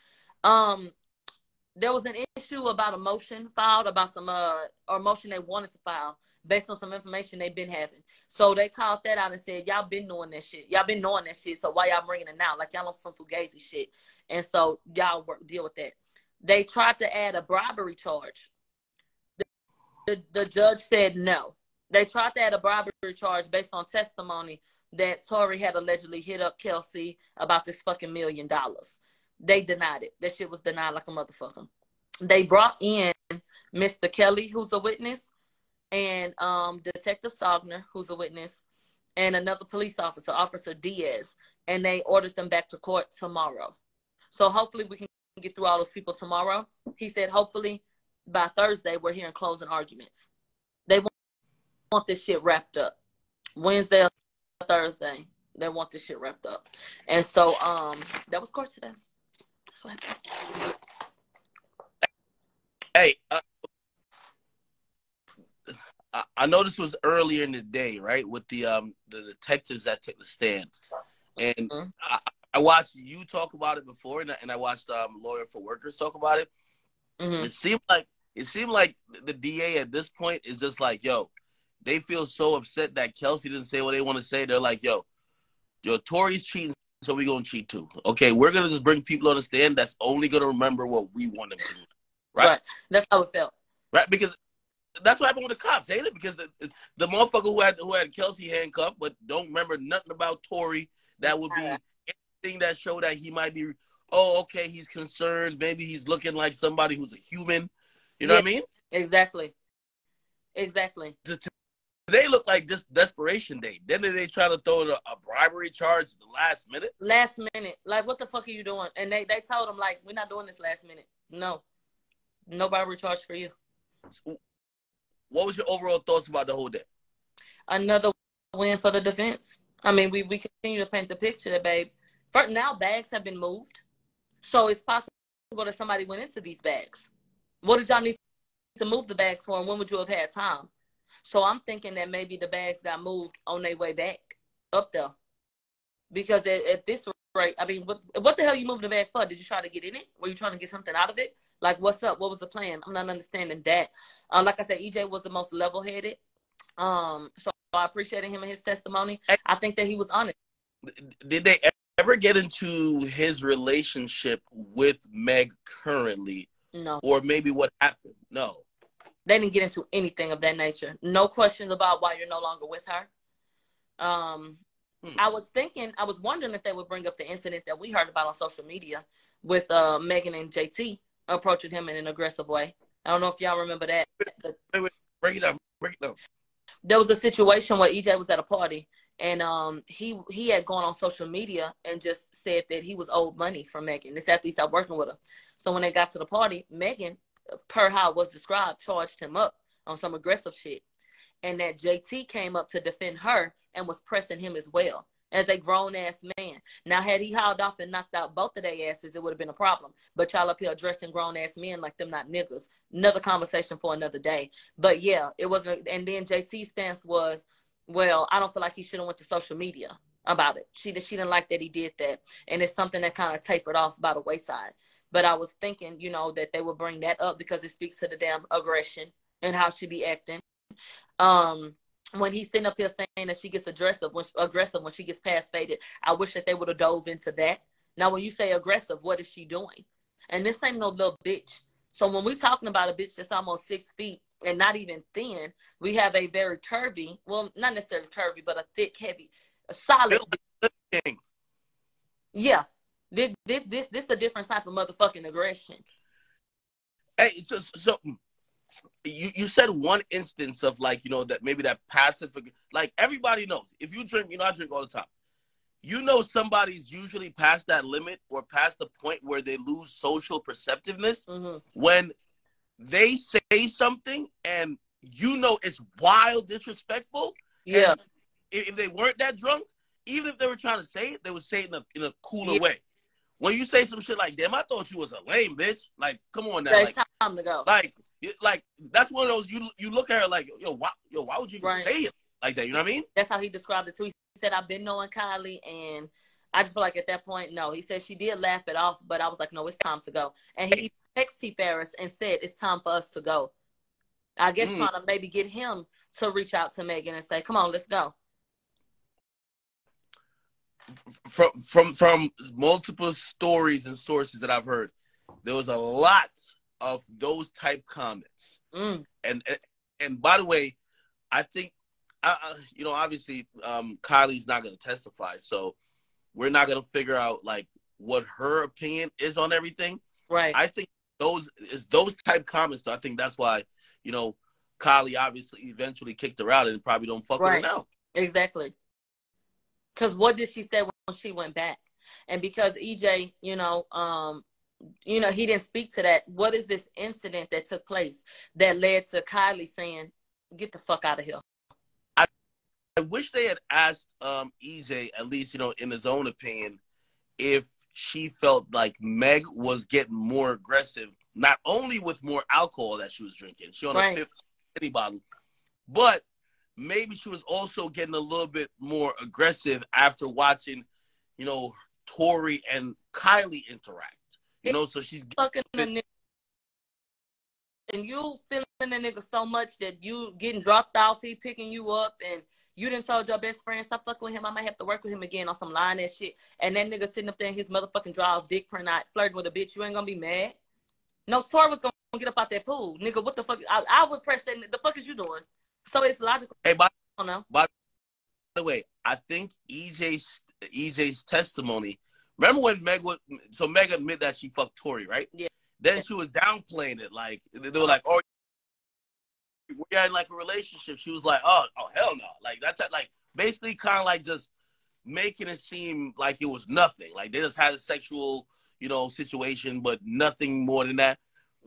There was an issue about a motion filed about some, or motion they wanted to file based on some information they've been having. So they called that out and said, y'all been knowing that shit. Y'all been knowing that shit, so why y'all bringing it now? Like, y'all on some fugazi shit. And so y'all deal with that. They tried to add a bribery charge. The judge said no. They tried to add a bribery charge based on testimony that Tory had allegedly hit up Kelsey about this fucking $1 million. They denied it. That shit was denied like a motherfucker. They brought in Mr. Kelly, who's a witness, and Detective Sogner, who's a witness, and another police officer, Officer Diaz, and they ordered them back to court tomorrow. So hopefully we can get through all those people tomorrow. He said hopefully by Thursday we're hearing closing arguments. They want this shit wrapped up. Wednesday or Thursday, they want this shit wrapped up. And so that was court today. That's what happened. Hey, I know this was earlier in the day, right, with the detectives that took the stand, and I watched you talk about it before, and I watched Lawyer for Workers talk about it. It seemed like the DA at this point is just like, yo, they feel so upset that Kelsey didn't say what they want to say. They're like, yo, Tory's cheating, so we're gonna cheat too. Okay, we're gonna just bring people on the stand that's only gonna remember what we want them to do. Right? That's how it felt. Right, because that's what happened with the cops, ain't it? Because the motherfucker who had Kelsey handcuffed but don't remember nothing about Tory, that would be anything that showed that he might be, oh, okay, he's concerned. Maybe he's looking like somebody who's a human. You know what I mean? Exactly. Today looked like just desperation day. Then they try to throw a bribery charge the last minute. Last minute. Like, what the fuck are you doing? And they told him, like, we're not doing this last minute. No. No bribery charge for you. What was your overall thoughts about the whole day? Another win for the defense. I mean, we continue to paint the picture that, babe. For now, bags have been moved. So it's possible that somebody went into these bags. What did y'all need to move the bags for, and when would you have had time? So I'm thinking that maybe the bags got moved on their way back up there. Because at this rate, I mean, what the hell you moved the bag for? Did you try to get in it? Were you trying to get something out of it? Like, what's up? What was the plan? I'm not understanding that. Like I said, EJ was the most level-headed. So I appreciated him and his testimony. I think that he was honest. Did they ever get into his relationship with Meg currently? No. Or maybe what happened? No. They didn't get into anything of that nature. No questions about why you're no longer with her. I was wondering if they would bring up the incident that we heard about on social media with Megan and JT approaching him in an aggressive way. I don't know if y'all remember that. Wait, break it down. There was a situation where EJ was at a party, and he had gone on social media and just said that he was owed money from Megan. This after he stopped working with her. So when they got to the party, Megan, per how it was described, charged him up on some aggressive shit. And that JT came up to defend her and was pressing him as well, as a grown-ass man. Now, had he hauled off and knocked out both of their asses, it would have been a problem. But y'all up here addressing grown-ass men like them not niggas. Another conversation for another day. But, yeah, it wasn't. And then JT's stance was, well, I don't feel like he should have went to social media about it. She didn't like that he did that. And it's something that kind of tapered off by the wayside. But I was thinking, that they would bring that up because it speaks to the damn aggression and how she be acting. When he's sitting up here saying that she gets aggressive when she gets past faded, I wish that they would have dove into that. Now, when you say aggressive, what is she doing? And this ain't no little bitch. So when we're talking about a bitch that's almost 6 feet and not even thin, we have a very curvy, well, not necessarily curvy, but a thick, heavy, a solid. Yeah. This a different type of motherfucking aggression. Hey, so you said one instance of that maybe that passive, like everybody knows. If you drink, I drink all the time. Somebody's usually past that limit or past the point where they lose social perceptiveness when they say something and it's wild disrespectful. Yeah. If they weren't that drunk, even if they were trying to say it, they would say it in a cooler way. When you say some shit like, damn, I thought you was a lame bitch. Like, come on now. It's time to go. Like that's one of those, you look at her like, why would you even say it like that? You know what I mean? That's how he described it too. He said, I've been knowing Kylie, and I just feel like at that point, no. He said she did laugh it off, but I was like, no, it's time to go. And he texted T. Ferris and said, it's time for us to go. I guess trying to maybe get him to reach out to Megan and say, come on, let's go. From multiple stories and sources that I've heard, there was a lot of those type comments. And by the way, I think obviously Kylie's not going to testify, so we're not going to figure out like what her opinion is on everything. Right. I think those type comments, though. I think that's why Kylie obviously eventually kicked her out and probably don't fuck with her now. Exactly. Because what did she say when she went back? And because EJ, he didn't speak to that. What is this incident that took place that led to Kylie saying, "Get the fuck out of here"? I wish they had asked EJ, at least, in his own opinion, if she felt like Meg was getting more aggressive, not only with more alcohol that she was drinking, she on a fifth city bottle, but maybe she was also getting a little bit more aggressive after watching, Tory and Kylie interact. So she's fucking a nigga, and you feeling the nigga so much that you getting dropped off, he picking you up, and you done told your best friend, stop fucking with him, I might have to work with him again on some lying ass shit, and that nigga sitting up there in his motherfucking drawers, dick print out, flirting with a bitch, you ain't gonna be mad? No, Tory was gonna get up out that pool. Nigga, what the fuck? I would press that. The fuck is you doing? So it's logical. Hey, I don't know. By the way, I think EJ's testimony, remember when Meg admitted that she fucked Tory, right? Yeah. Then she was downplaying it. Like, they were like, oh, we're in like a relationship. She was like, oh hell no. Like, that's like basically kind of like just making it seem like it was nothing. Like they just had a sexual, situation, but nothing more than that.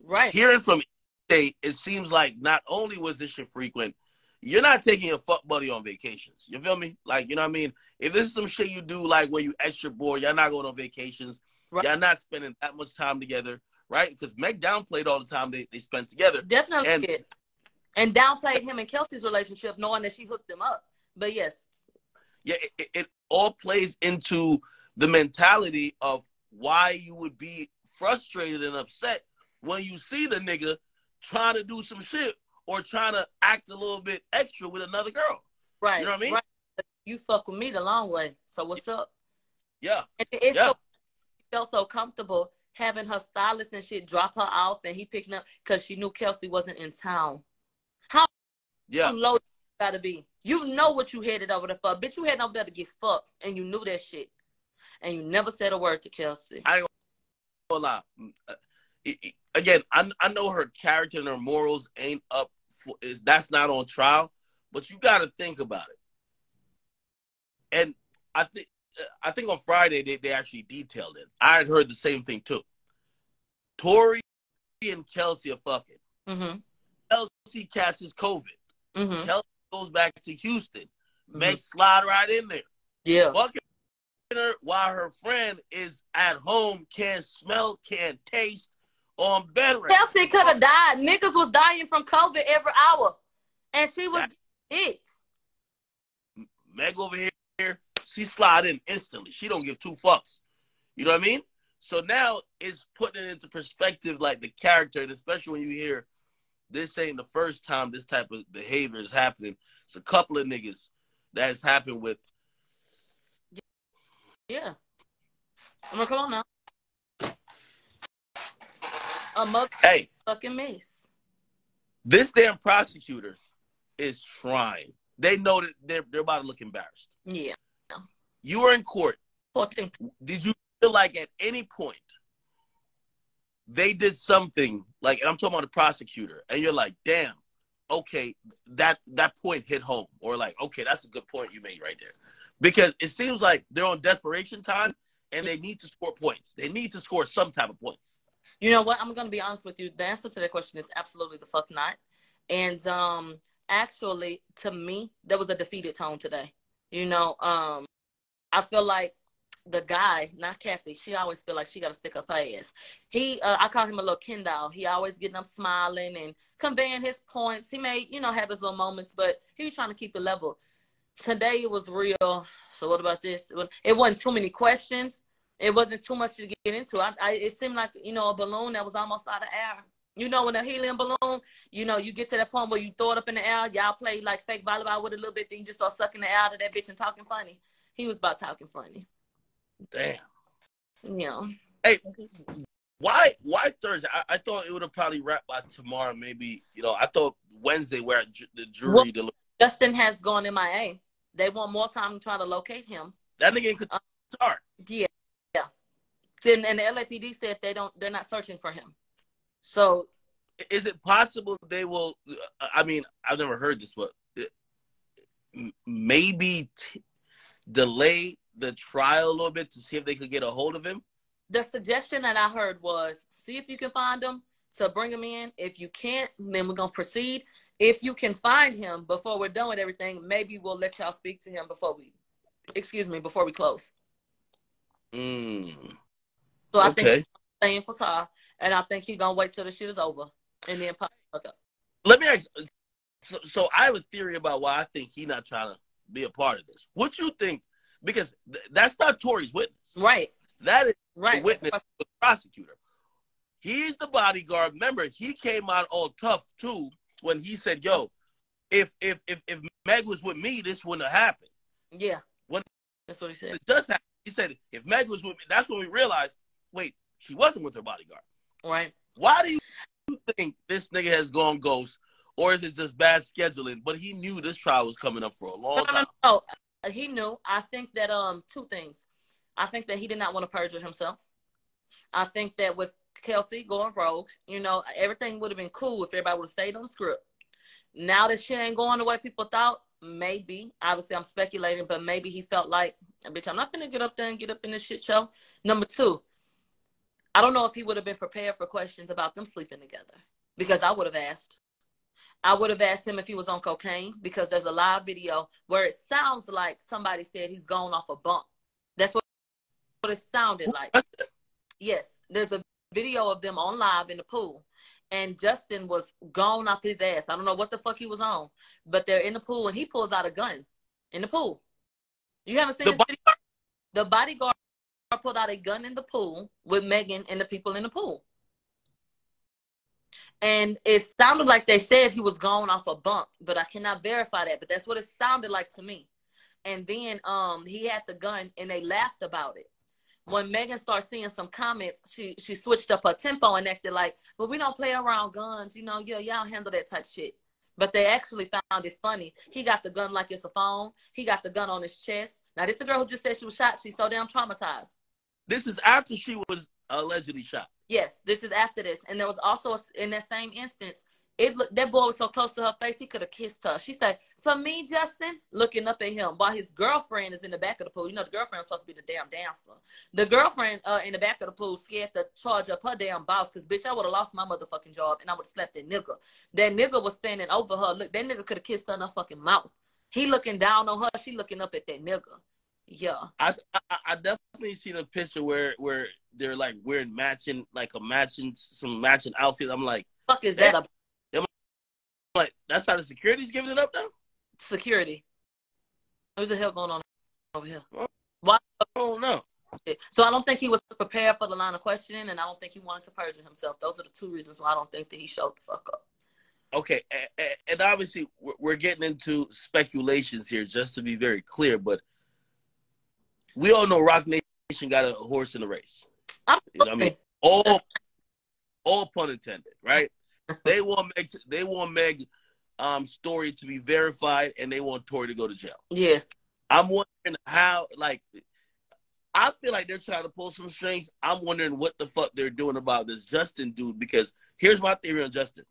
Right. Hearing from EJ, it seems like not only was this shit frequent, you're not taking your fuck buddy on vacations. You feel me? Like, you know what I mean? If this is some shit you do, like when you extra bored, y'all not going on vacations. Right. Y'all not spending that much time together, right? Because Meg downplayed all the time they spent together. Definitely did. And downplayed him and Kelsey's relationship, knowing that she hooked them up. But yes. Yeah, it all plays into the mentality of why you would be frustrated and upset when you see the nigga trying to do some shit or trying to act a little bit extra with another girl. Right. You know what I mean? Right. You fuck with me the long way. So what's up? Yeah. And it felt so comfortable having her stylist and shit drop her off and he picking up because she knew Kelsey wasn't in town. How low you gotta be? You know what you headed over there for. Bitch, you heading over there to get fucked and you knew that shit. And you never said a word to Kelsey. I ain't gonna lie. Again, I know her character and her morals ain't up. That's not on trial, but you got to think about it. And I think on Friday they actually detailed it. I had heard the same thing too. Tory and Kelsey are fucking. Mm-hmm. Kelsey catches COVID. Mm-hmm. Kelsey goes back to Houston. Meg slide right in there. Yeah. Fucking her while her friend is at home, can't smell, can't taste, on bed rest. Kelsey could have died. Niggas was dying from COVID every hour. And she was it. Meg over here, she slide in instantly. She don't give two fucks. You know what I mean? So now it's putting it into perspective, like the character, and especially when you hear this ain't the first time this type of behavior is happening. It's a couple of niggas that has happened with. Yeah. I'm gonna come on now. A motherfucking mess. This damn prosecutor is trying. They know that they're about to look embarrassed. Yeah. You were in court. 14. Did you feel like at any point they did something like, and I'm talking about the prosecutor, and you're like, damn, okay, that point hit home, or like, okay, that's a good point you made right there, because it seems like they're on desperation time and they need to score points. They need to score some type of points. You know what? I'm gonna be honest with you. The answer to that question is absolutely the fuck not. And actually, to me, there was a defeated tone today. I feel like the guy, not Kathy, she always feel like she got to stick up her ass. I call him a little Ken doll. He always getting up smiling and conveying his points. He may, have his little moments, but he was trying to keep it level. Today it was real. So what about this? It wasn't too many questions. It wasn't too much to get into. It seemed like, a balloon that was almost out of air. When a helium balloon, you get to that point where you throw it up in the air. Y'all play like fake volleyball with it a little bit. Then you just start sucking the air out of that bitch and talking funny. He was about talking funny. Damn. Yeah. Hey, why Thursday? I thought it would have probably wrapped by tomorrow. Maybe, I thought Wednesday where the jury. Well, Justin has gone MIA. They want more time to try to locate him. That nigga in Qatar. Yeah. And the LAPD said they're not searching for him. So, is it possible they will? I mean, I've never heard this, but maybe delay the trial a little bit to see if they could get a hold of him? The suggestion that I heard was, see if you can find him to bring him in. If you can't, then we're going to proceed. If you can find him before we're done with everything, maybe we'll let y'all speak to him before we close. So I think he's staying for Qatar, and I think he's going to wait till the shit is over and then pop up. Let me ask, so I have a theory about why I think he's not trying to be a part of this. What you think? Because that's not Tory's witness. Right. That is the witness, the prosecutor. He's the bodyguard. Remember, he came out all tough, too, when he said, yo, if Meg was with me, this wouldn't have happened. Yeah. That's what he said. It does happen. He said, if Meg was with me, that's when we realized, wait, she wasn't with her bodyguard. Right. Why do you think this nigga has gone ghost, or is it just bad scheduling? But he knew this trial was coming up for a long time. No. He knew. I think that two things. I think that he did not want to perjure himself. I think that with Kelsey going rogue, everything would have been cool if everybody would have stayed on the script. Now that shit ain't going the way people thought, maybe. Obviously, I'm speculating, but maybe he felt like, bitch, I'm not going to get up there and get up in this shit show. Number two, I don't know if he would have been prepared for questions about them sleeping together, because I would have asked. I would have asked him if he was on cocaine, because there's a live video where it sounds like somebody said he's gone off a bump. That's what it sounded like. Yes, there's a video of them on live in the pool, and Justin was gone off his ass. I don't know what the fuck he was on, but they're in the pool, and he pulls out a gun in the pool. You haven't seen this video? The bodyguard pulled out a gun in the pool with Megan and the people in the pool. And it sounded like they said he was gone off a bump, but I cannot verify that. But that's what it sounded like to me. And then he had the gun, and they laughed about it. When Megan started seeing some comments, she switched up her tempo and acted like, well, we don't play around guns. Y'all handle that type shit. But they actually found it funny. He got the gun like it's a phone. He got the gun on his chest. Now, this is the girl who just said she was shot. She's so damn traumatized. This is after she was allegedly shot. Yes, this is after this. And there was also, in that same instance, that boy was so close to her face, he could have kissed her. She said, for me, Justin, looking up at him, while his girlfriend is in the back of the pool. The girlfriend was supposed to be the damn dancer. The girlfriend in the back of the pool scared to charge up her damn boss, because, bitch, I would have lost my motherfucking job, and I would have slapped that nigga. That nigga was standing over her. Look, that nigga could have kissed her in her fucking mouth. He looking down on her. She looking up at that nigga. Yeah. I definitely seen a picture where they're like wearing matching outfit. I'm like, fuck is that about? I'm like, that's how the security's giving it up now? Security. What's the hell going on over here? Why? Oh no. So I don't think he was prepared for the line of questioning, and I don't think he wanted to perjure himself. Those are the two reasons why I don't think that he showed the fuck up. Okay, and obviously we're getting into speculations here, just to be very clear, but we all know Rock Nation got a horse in the race. Absolutely. All pun intended, right? They want Meg story to be verified, and they want Tory to go to jail. Yeah. I'm wondering how, I feel like they're trying to pull some strings. I'm wondering what the fuck they're doing about this Justin dude, because here's my theory on Justin.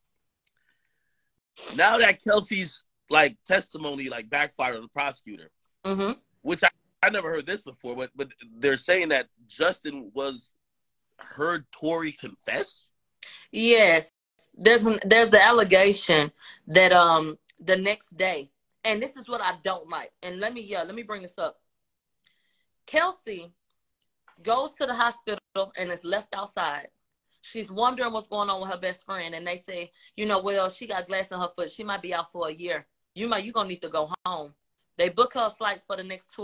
Now that Kelsey's testimony backfired on the prosecutor, which I never heard this before, but they're saying that Justin heard Tory confess. Yes, there's the allegation that the next day, and this is what I don't like. And let me bring this up. Kelsey goes to the hospital and is left outside. She's wondering what's going on with her best friend, and they say, well, she got glass in her foot. She might be out for a year. You gonna need to go home. They book her a flight for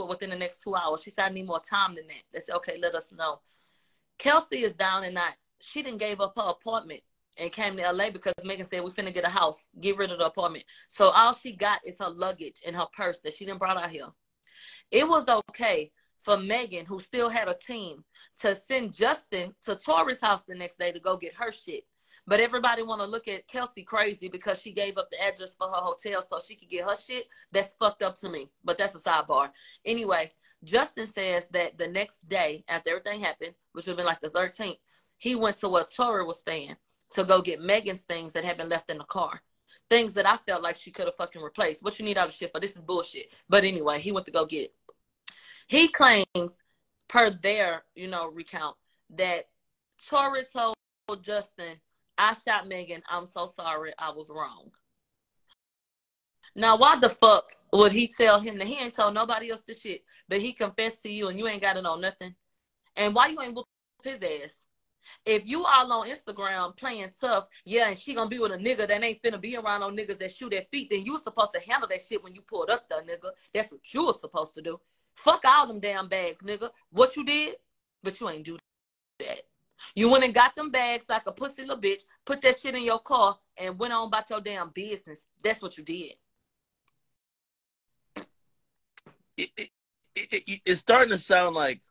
within the next 2 hours. She said, I need more time than that. They said, okay, let us know. Kelsey is down and out. She didn't gave up her appointment and came to LA because Megan said, we finna get a house. Get rid of the apartment. So all she got is her luggage and her purse that she didn't brought out here. It was okay for Megan, who still had a team, to send Justin to Tory's house the next day to go get her shit. But everybody want to look at Kelsey crazy because she gave up the address for her hotel so she could get her shit. That's fucked up to me, but that's a sidebar. Anyway, Justin says that the next day after everything happened, which would have been the 13th, he went to where Tory was staying to go get Megan's things that had been left in the car. Things that I felt like she could have fucking replaced. What you need all the shit for? This is bullshit. But anyway, he went to go get it. He claims, per their, recount, that Tory told Justin, I shot Megan. I'm so sorry. I was wrong. Now, why the fuck would he tell him that he ain't told nobody else this shit, but he confessed to you and you ain't got to know nothing? And why you ain't whoop his ass? If you all on Instagram playing tough, yeah, and she gonna be with a nigga that ain't finna be around no niggas that shoot at feet, then you supposed to handle that shit when you pulled up the nigga. That's what you was supposed to do. Fuck all them damn bags, nigga. What you did, but you ain't do that. You went and got them bags like a pussy little bitch, put that shit in your car, and went on about your damn business. That's what you did. It's starting to sound like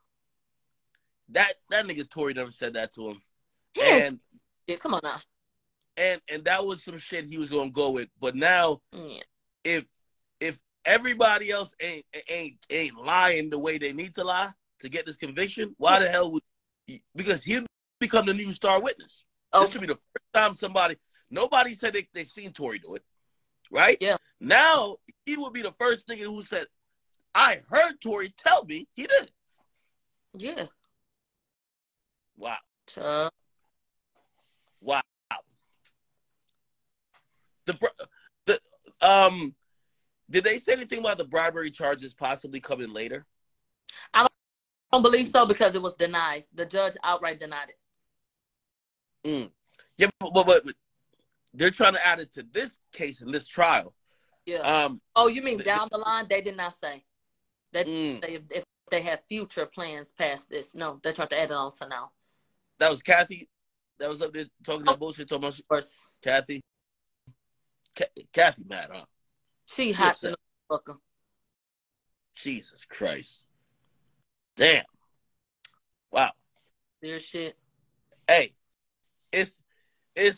that nigga Tory never said that to him. And yeah, come on now. And that was some shit he was gonna go with. But now, if everybody else ain't lying the way they need to lie to get this conviction, why the hell would he? Because he'll become the new star witness. This should be the first time nobody said they seen Tory do it, right? Yeah. Now he would be the first nigga who said, I heard Tory tell me he did it. Yeah. Wow. Wow. Did they say anything about the bribery charges possibly coming later? I don't believe so because it was denied. The judge outright denied it. Yeah, but they're trying to add it to this case in this trial. Yeah. Oh, you mean down the line? They did not say. If they have future plans past this. No, they tried to add it on to now. That was Kathy. That was up there talking that bullshit. Talking about Kathy. Kathy mad, huh? She hot in the fucker. Jesus Christ. Damn. Wow. Their shit. Hey, it's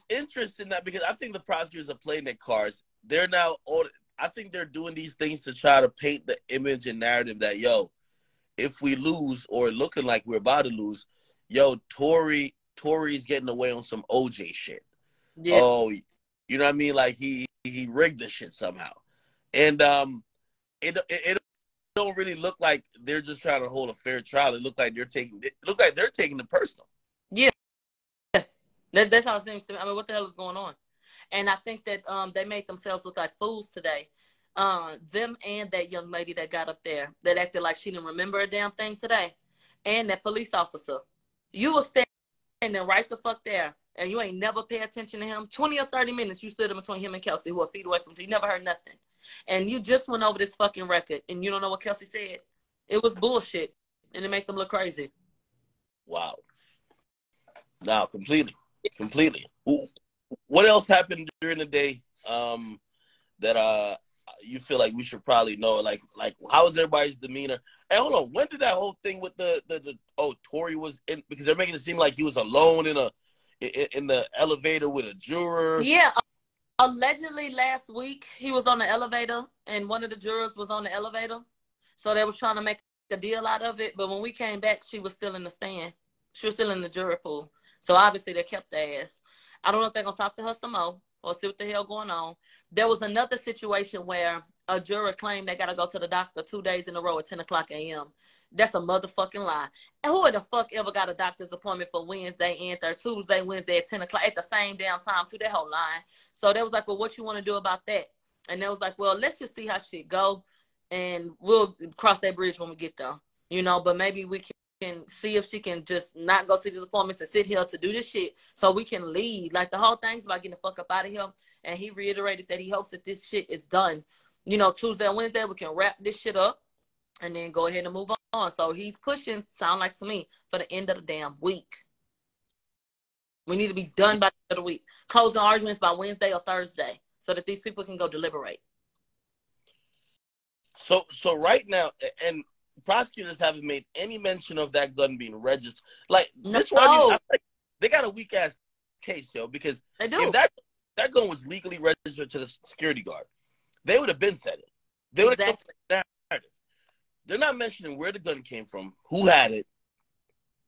interesting that because I think the prosecutors are playing their cards. They're now I think they're doing these things to try to paint the image and narrative that, yo, if we lose or looking like we're about to lose, yo, Tory's getting away on some OJ shit. Yeah. Oh, you know what I mean? Like he rigged the shit somehow. And it don't really look like they're just trying to hold a fair trial. It look like they're taking it personal. Yeah. That's how it seems to me. I mean, what the hell is going on? And I think that they made themselves look like fools today. Them and that young lady that got up there that acted like she didn't remember a damn thing today. And that police officer. You were standing right the fuck there. And you ain't never pay attention to him. 20 or 30 minutes you stood in between him and Kelsey, who are feet away from you. You never heard nothing. And you just went over this fucking record, and you don't know what Kelsey said. It was bullshit, and it made them look crazy. Wow. Now, completely. What else happened during the day that you feel like we should probably know? Like how is everybody's demeanor? And hold on, when did that whole thing with the Tory was in? Because they're making it seem like he was alone in the elevator with a juror. Yeah. Allegedly last week, he was on the elevator, and one of the jurors was on the elevator. So they was trying to make a deal out of it. But when we came back, she was still in the stand. She was still in the jury pool. So obviously they kept the ass. I don't know if they're going to talk to her some more or see what the hell going on. There was another situation where a juror claimed they got to go to the doctor 2 days in a row at 10 o'clock a.m. That's a motherfucking lie. And who the fuck ever got a doctor's appointment for Wednesday and Tuesday, Wednesday at 10 o'clock at the same damn time too? That whole line. So they was like, well, what you want to do about that? And they was like, well, let's just see how shit go, and we'll cross that bridge when we get there. But maybe we can see if she can just not go see these appointments and sit here to do this shit so we can leave. Like, the whole thing's about getting the fuck up out of here. And he reiterated that he hopes that this shit is done. Tuesday and Wednesday, we can wrap this shit up and then go ahead and move on. So he's pushing, sound like to me, for the end of the damn week. We need to be done by the end of the week. Closing arguments by Wednesday or Thursday so that these people can go deliberate. So right now, and prosecutors haven't made any mention of that gun being registered. Like, this one, I mean, they got a weak-ass case, yo, because they do. If that gun was legally registered to the security guard, they would have been said it. They would have that narrative. They're not mentioning where the gun came from, who had it.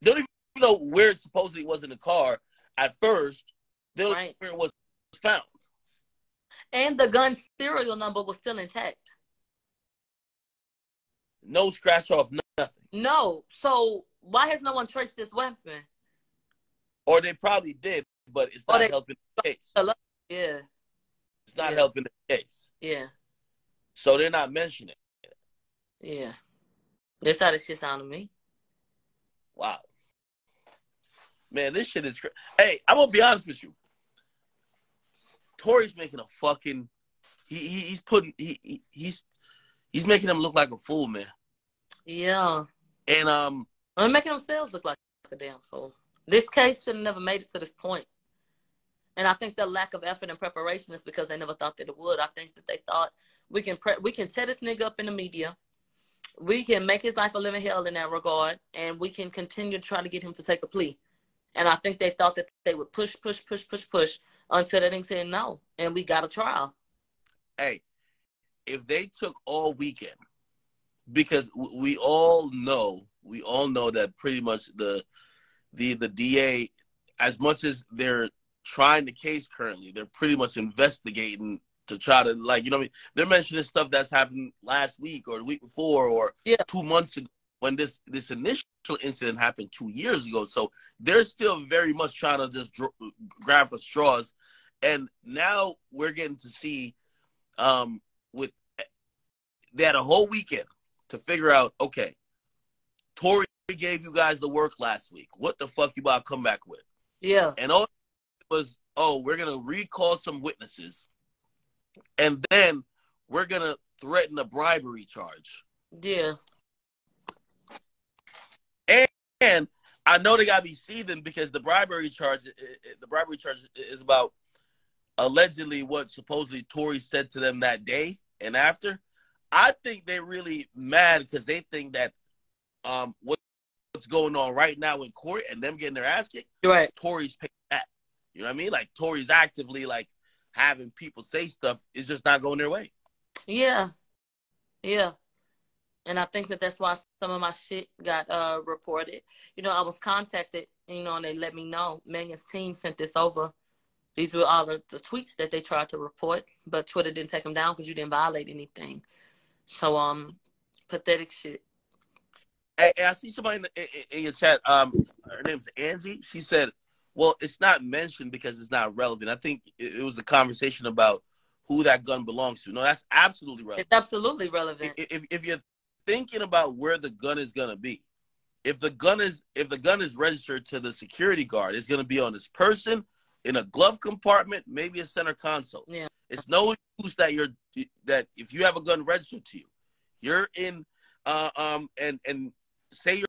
They don't even know where it supposedly was in the car at first. They don't know where it was found. And the gun's serial number was still intact. No scratch off, nothing. No. So why has no one traced this weapon? Or they probably did, but it's not helping the case. Yeah. It's not helping the case. Yeah. So they're not mentioning it. Yeah. That's how this shit sound to me. Wow. Man, this shit is crazy. Hey, I'm gonna be honest with you. Tory's making a fucking he's making him look like a fool, man. Yeah. And they're making themselves look like a damn fool. This case should have never made it to this point. And I think the lack of effort and preparation is because they never thought that it would. I think that they thought we can tear this nigga up in the media. We can make his life a living hell in that regard, and we can continue to try to get him to take a plea. And I think they thought that they would push until they didn't say no, and we got a trial. Hey, if they took all weekend, because we all know that pretty much the DA, as much as they're trying the case currently, they're pretty much investigating to try to, like, you know what I mean? They're mentioning stuff that's happened last week or the week before or 2 months ago when this initial incident happened 2 years ago. So they're still very much trying to just grab for straws. And now we're getting to see they had a whole weekend to figure out, okay, Tory gave you guys the work last week. What the fuck you about to come back with? Yeah. And all it was, we're going to recall some witnesses. And then we're going to threaten a bribery charge. Yeah. And I know they got to be seething because the bribery charge is about allegedly what supposedly Tory said to them that day and after. I think they're really mad because they think that what's going on right now in court and them getting their ass kicked, right, Tory's paying that. You know what I mean? Like, Tory's actively, like, having people say stuff is just not going their way. Yeah. Yeah. And I think that's why some of my shit got reported. You know, I was contacted, and they let me know. Megan's team sent this over. These were all the tweets that they tried to report, but Twitter didn't take them down because you didn't violate anything. So, pathetic shit. Hey, I see somebody in your chat. Her name's Angie. She said, well, it's not mentioned because it's not relevant. I think it was a conversation about who that gun belongs to. No, that's absolutely relevant. It's absolutely relevant. If you're thinking about where the gun is going to be, if the gun is registered to the security guard, it's going to be on this person, in a glove compartment, maybe a center console. Yeah. It's no use that if you have a gun registered to you, you're in and say